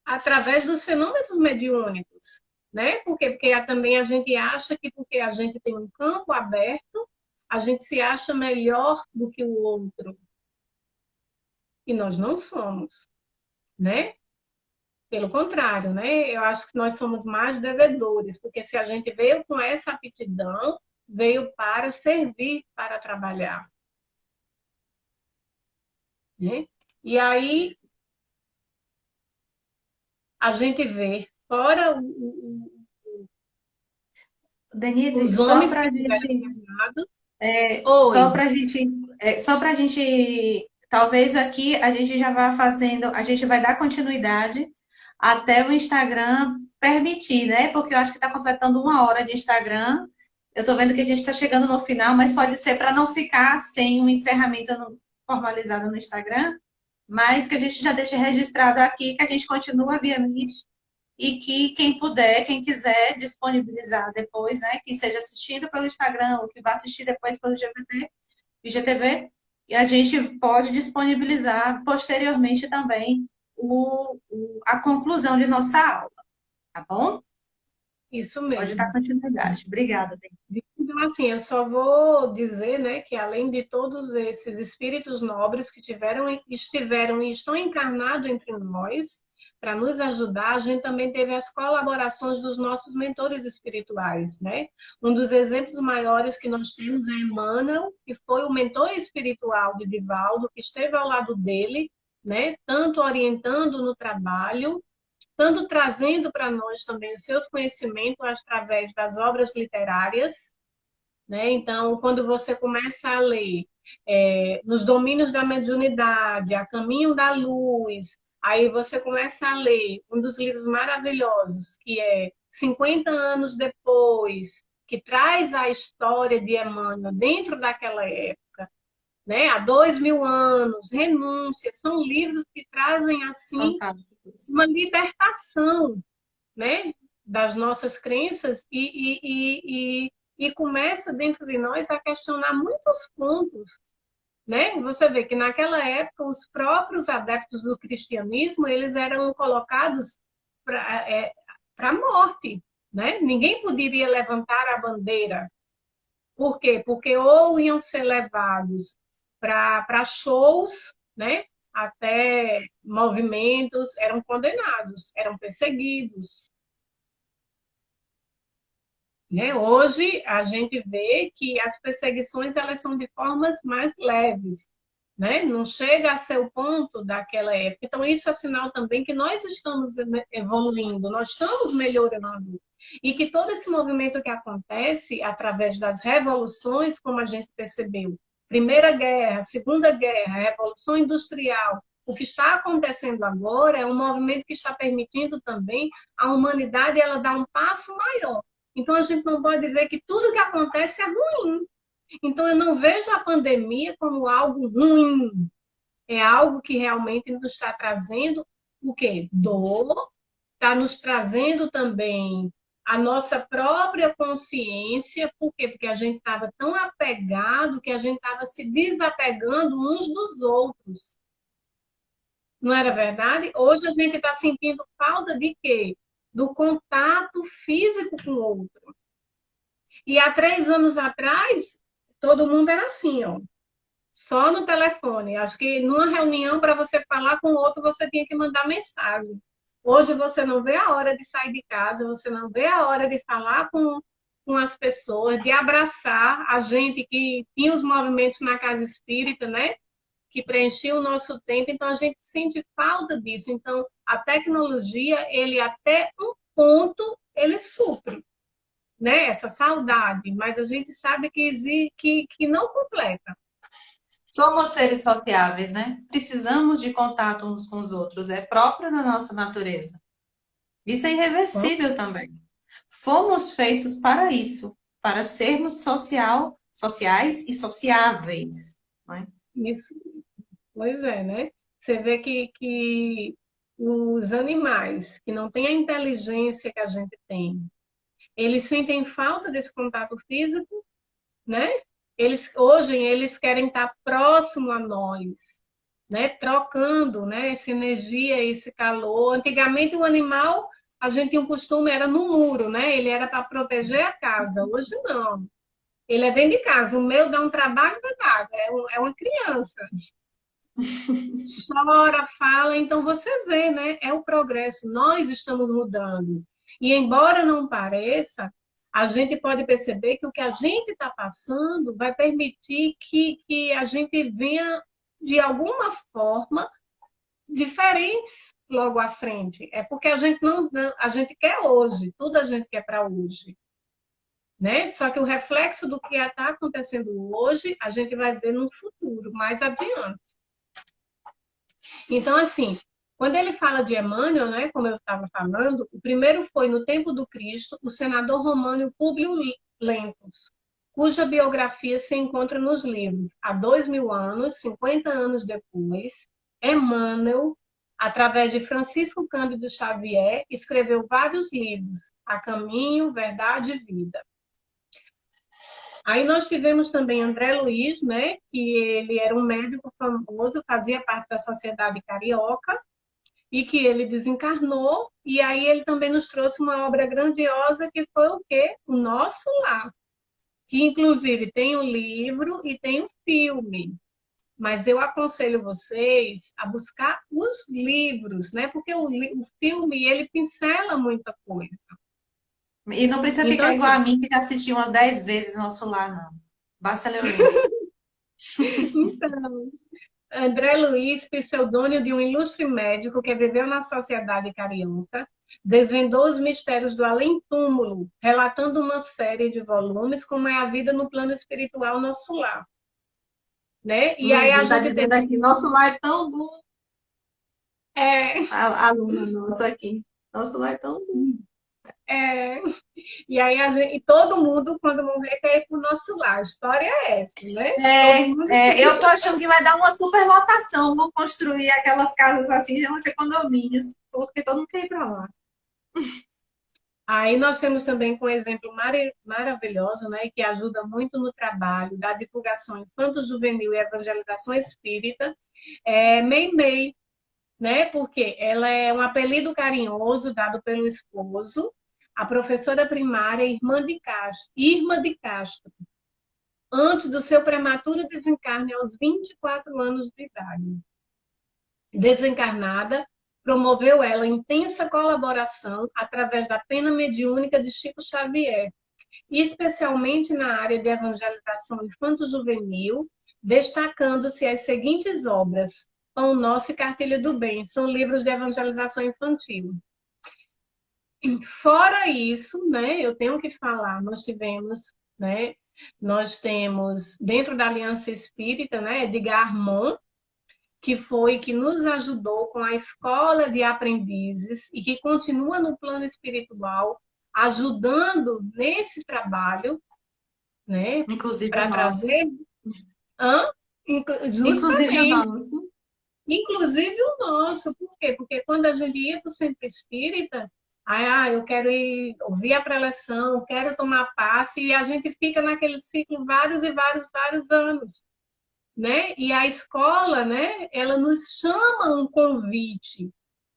através dos fenômenos mediúnicos, né? Porque também a gente acha que porque a gente tem um campo aberto, a gente se acha melhor do que o outro. E nós não somos, né? Pelo contrário, né? Eu acho que nós somos mais devedores, porque se a gente veio com essa aptidão, veio para servir, para trabalhar, né? E aí a gente vê, fora Denise, os homens que tiveram encarnados, só oi, para gente, só para a gente, talvez aqui a gente já vá fazendo, a gente vai dar continuidade até o Instagram permitir, né? Porque eu acho que está completando 1 hora de Instagram. Eu estou vendo que a gente está chegando no final, mas pode ser para não ficar sem um encerramento formalizado no Instagram, mas que a gente já deixe registrado aqui que a gente continua via Meet e que quem puder, quem quiser disponibilizar depois, né, que esteja assistindo pelo Instagram ou que vá assistir depois pelo IGTV, e a gente pode disponibilizar posteriormente também a conclusão de nossa aula, tá bom? isso Pode dar mesmo. continuidade. Obrigada, Bem. Então, assim, eu só vou dizer, né, que além de todos esses espíritos nobres que estiveram e estão encarnados entre nós, para nos ajudar, a gente também teve as colaborações dos nossos mentores espirituais, né? Um dos exemplos maiores que nós temos é Emmanuel, que foi o mentor espiritual de Divaldo, que esteve ao lado dele, né, tanto orientando no trabalho, tanto trazendo para nós também os seus conhecimentos através das obras literárias, né? Então, quando você começa a ler nos domínios da mediunidade, A Caminho da Luz, aí você começa a ler um dos livros maravilhosos, que é 50 anos depois, que traz a história de Emmanuel dentro daquela época, né? Há 2000 anos, Renúncia, são livros que trazem, assim, Fantástico. uma libertação, né, das nossas crenças e começa dentro de nós a questionar muitos pontos, né? Você vê que naquela época os próprios adeptos do cristianismo eles eram colocados para a morte, né? Ninguém poderia levantar a bandeira. Por quê? Porque ou iam ser levados para shows, né? Até movimentos, eram condenados, eram perseguidos, né? Hoje a gente vê que as perseguições elas são de formas mais leves, né? Não chega a ser o ponto daquela época. Então isso é sinal também que nós estamos evoluindo, nós estamos melhorando e que todo esse movimento que acontece através das revoluções, como a gente percebeu, Primeira Guerra, Segunda Guerra, Revolução Industrial, o que está acontecendo agora é um movimento que está permitindo também a humanidade ela dar um passo maior. Então, a gente não pode dizer que tudo que acontece é ruim. Então, eu não vejo a pandemia como algo ruim. É algo que realmente nos está trazendo o quê? Dor, está nos trazendo também a nossa própria consciência. Por quê? Porque a gente estava tão apegado que a gente estava se desapegando uns dos outros. Não era verdade? Hoje a gente está sentindo falta de quê? Do contato físico com o outro. E há 3 anos atrás, todo mundo era assim, ó, só no telefone. Acho que numa reunião, para você falar com o outro, você tinha que mandar mensagem. Hoje você não vê a hora de sair de casa, você não vê a hora de falar com as pessoas, de abraçar a gente que tinha os movimentos na casa espírita, né? Que preenchia o nosso tempo. Então, a gente sente falta disso. Então, a tecnologia, ele até um ponto, ele supre, né, essa saudade, mas a gente sabe que não completa. Somos seres sociáveis, né? Precisamos de contato uns com os outros, é próprio da nossa natureza. Isso é irreversível também. Fomos feitos para isso, para sermos sociais e sociáveis. Não é? Isso, pois é, né? Você vê que os animais que não têm a inteligência que a gente tem, eles sentem falta desse contato físico, né? Hoje eles querem estar próximo a nós, né? Trocando, né? Essa energia, esse calor. Antigamente o animal, a gente tinha um costume, era no muro, né? Ele era para proteger a casa. Hoje não. Ele é dentro de casa. O meu dá um trabalho danado. É uma criança. Chora, fala. Então você vê, né? É o progresso. Nós estamos mudando. E embora não pareça, a gente pode perceber que o que a gente está passando vai permitir que a gente venha, de alguma forma, diferentes logo à frente. É porque a gente a gente quer hoje, tudo a gente quer para hoje, né? Só que o reflexo do que está acontecendo hoje, a gente vai ver no futuro, mais adiante. Então, assim, quando ele fala de Emmanuel, né, como eu estava falando, o primeiro foi, no tempo do Cristo, o senador romano Públio Lentulus, cuja biografia se encontra nos livros. Há 2000 anos, 50 anos depois, Emmanuel, através de Francisco Cândido Xavier, escreveu vários livros, A Caminho, Verdade e Vida. Aí nós tivemos também André Luiz, né, que ele era um médico famoso, fazia parte da Sociedade Carioca, e que ele desencarnou, e aí ele também nos trouxe uma obra grandiosa que foi o quê? O Nosso Lar, que inclusive tem o livro e tem o filme. Mas eu aconselho vocês a buscar os livros, né? Porque o filme, ele pincela muita coisa. E não precisa Então, ficar igual a assim, mim, que já assistiu umas 10 vezes Nosso Lar, não. Basta ler o livro. então, André Luiz, pseudônimo de um ilustre médico que viveu na sociedade carioca, desvendou os mistérios do além-túmulo, relatando uma série de volumes como é a vida no plano espiritual Nosso Lar. Né? E aí a Luizinho está gente dizendo aqui, nosso lar é tão bom. é, A aluna nossa aqui. Nosso lar é tão bom. é, e aí e todo mundo, quando morrer, quer ir para o nosso lar. A história é essa, né? Todo mundo. Eu tô achando que vai dar uma superlotação. Vão construir aquelas casas assim, já vão ser condomínios, porque todo mundo quer ir para lá. Aí nós temos também um exemplo maravilhoso, né, que ajuda muito no trabalho da divulgação infanto-juvenil e evangelização espírita, é Meimei, né, porque ela é um apelido carinhoso dado pelo esposo, a professora primária Irmã de Castro, antes do seu prematuro desencarne aos 24 anos de idade. Desencarnada, promoveu ela intensa colaboração através da pena mediúnica de Chico Xavier, e especialmente na área de evangelização infanto-juvenil, destacando-se as seguintes obras: Pão Nosso e Cartilha do Bem, são livros de evangelização infantil. Fora isso, né, eu tenho que falar, nós temos dentro da Aliança Espírita, né, Edgar Mon, que nos ajudou com a escola de aprendizes e que continua no plano espiritual, ajudando nesse trabalho, né, Inclusive o para nosso. trazer. Hã? Inclusive o Justamente, nosso. inclusive o nosso. Por quê? Porque quando a gente ia para o centro espírita, eu quero ir ouvir a preleção, quero tomar passe, e a gente fica naquele ciclo vários e vários, vários anos. Né? E a escola, né, ela nos chama um convite.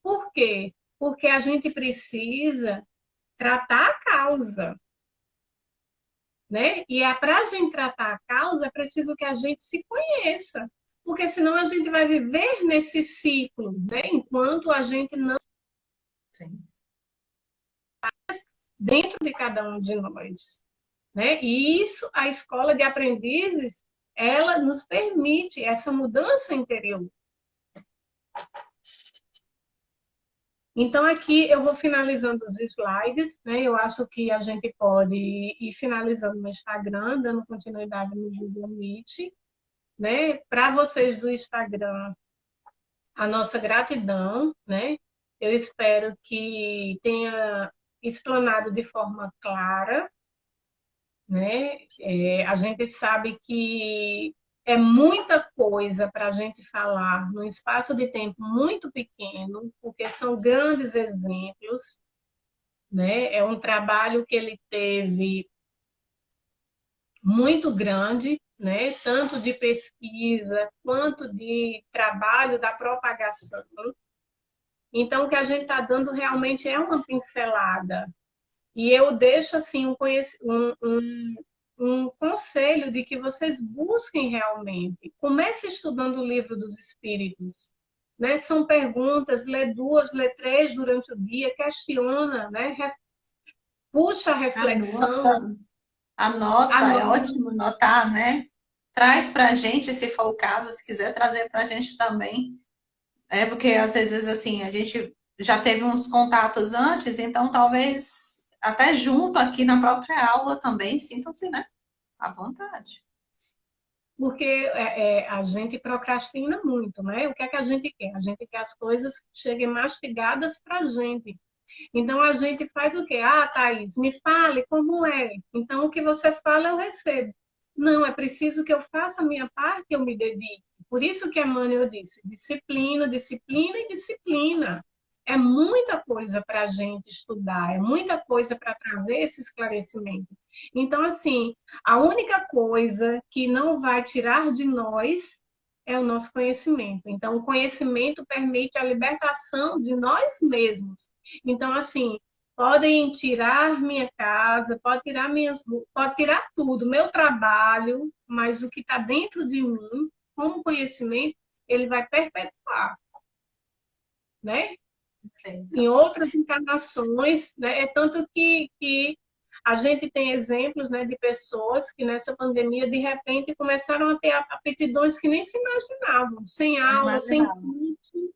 Por quê? Porque a gente precisa tratar a causa, né? E para a gente tratar a causa, é preciso que a gente se conheça, porque senão a gente vai viver nesse ciclo, né? Enquanto a gente não Sim. dentro de cada um de nós, né? E isso, a escola de aprendizes, ela nos permite essa mudança interior. Então, aqui eu vou finalizando os slides, né? Eu acho que a gente pode ir finalizando no Instagram, dando continuidade no Google Meet, né? Para vocês do Instagram, a nossa gratidão, né? Eu espero que tenha explanado de forma clara, né? A gente sabe que é muita coisa para a gente falar num espaço de tempo muito pequeno, porque são grandes exemplos, né? É um trabalho que ele teve muito grande, né? Tanto de pesquisa quanto de trabalho da propagação. Então, o que a gente está dando realmente é uma pincelada. E eu deixo assim um conselho de que vocês busquem realmente. Comece estudando o livro dos Espíritos. Né? São perguntas, lê 2, lê 3 durante o dia, questiona, né? Puxa a reflexão. Anota, anota, é Anota. ótimo anotar, né? Traz para a gente, se for o caso, se quiser trazer para a gente também. É porque às vezes assim, a gente já teve uns contatos antes, então talvez até junto aqui na própria aula também, sintam-se, né? À vontade. Porque a gente procrastina muito, né? O que é que a gente quer? A gente quer as coisas que cheguem mastigadas para a gente. Então a gente faz o quê? Ah, Thaís, me fale como é. Então o que você fala eu recebo. Não, é preciso que eu faça a minha parte e eu me dedique. Por isso que Emmanuel disse: disciplina, disciplina e disciplina. É muita coisa para a gente estudar, é muita coisa para trazer esse esclarecimento. Então, assim, a única coisa que não vai tirar de nós é o nosso conhecimento. Então, o conhecimento permite a libertação de nós mesmos. Então, assim, podem tirar minha casa, pode tirar tudo, meu trabalho, mas o que está dentro de mim, como conhecimento, ele vai perpetuar, né? Perfeito. Em outras encarnações, né? É tanto que a gente tem exemplos, né, de pessoas que nessa pandemia, de repente, começaram a ter aptidões que nem se imaginavam, sem Não aula, sem imaginava. curso.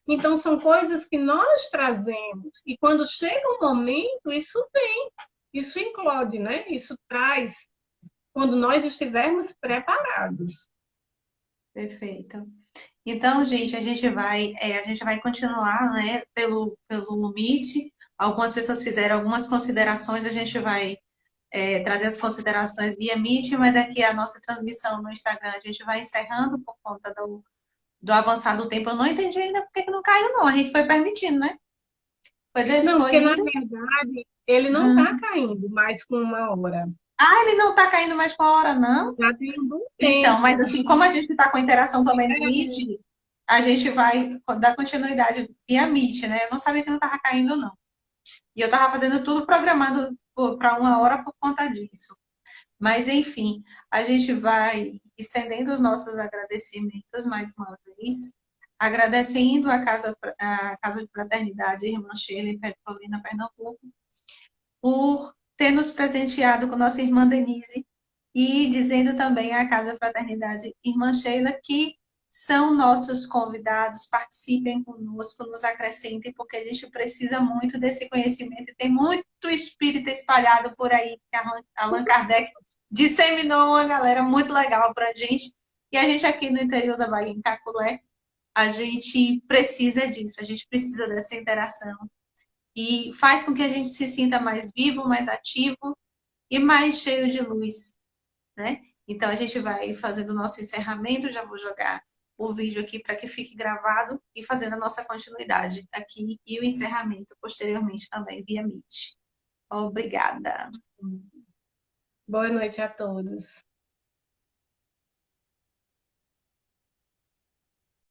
Então, são coisas que nós trazemos. E quando chega um momento, isso vem, isso inclode, né? Isso traz, quando nós estivermos preparados. Perfeito. Então, gente, a gente vai continuar, né, pelo Meet. Algumas pessoas fizeram algumas considerações, a gente vai trazer as considerações via Meet, mas aqui a nossa transmissão no Instagram a gente vai encerrando por conta do avançar do tempo. Eu não entendi ainda porque que não caiu, não. A gente foi permitindo, né? Não, Foi porque na indo. verdade ele não está Hum. caindo mais com 1 hora. Ah, ele não está caindo mais com a hora, não? Já tem um bom Então, tempo. mas assim, como a gente está com interação também no Meet, a gente vai dar continuidade via Meet, né? Eu não sabia que não estava caindo, não. E eu estava fazendo tudo programado para 1 hora por conta disso. Mas, enfim, a gente vai estendendo os nossos agradecimentos mais uma vez, agradecendo a Casa de Fraternidade Irmã Sheila em Petrolina, Pernambuco, por ter nos presenteado com nossa irmã Denise e dizendo também à Casa Fraternidade Irmã Sheila que são nossos convidados, participem conosco, nos acrescentem, porque a gente precisa muito desse conhecimento e tem muito espírito espalhado por aí, que Allan Kardec disseminou uma galera muito legal para a gente. E a gente aqui no interior da Bahia, em Caculé, a gente precisa disso, a gente precisa dessa interação. E faz com que a gente se sinta mais vivo, mais ativo e mais cheio de luz, né? Então a gente vai fazendo o nosso encerramento, já vou jogar o vídeo aqui para que fique gravado e fazendo a nossa continuidade aqui e o encerramento posteriormente também via Meet. Obrigada. Boa noite a todos.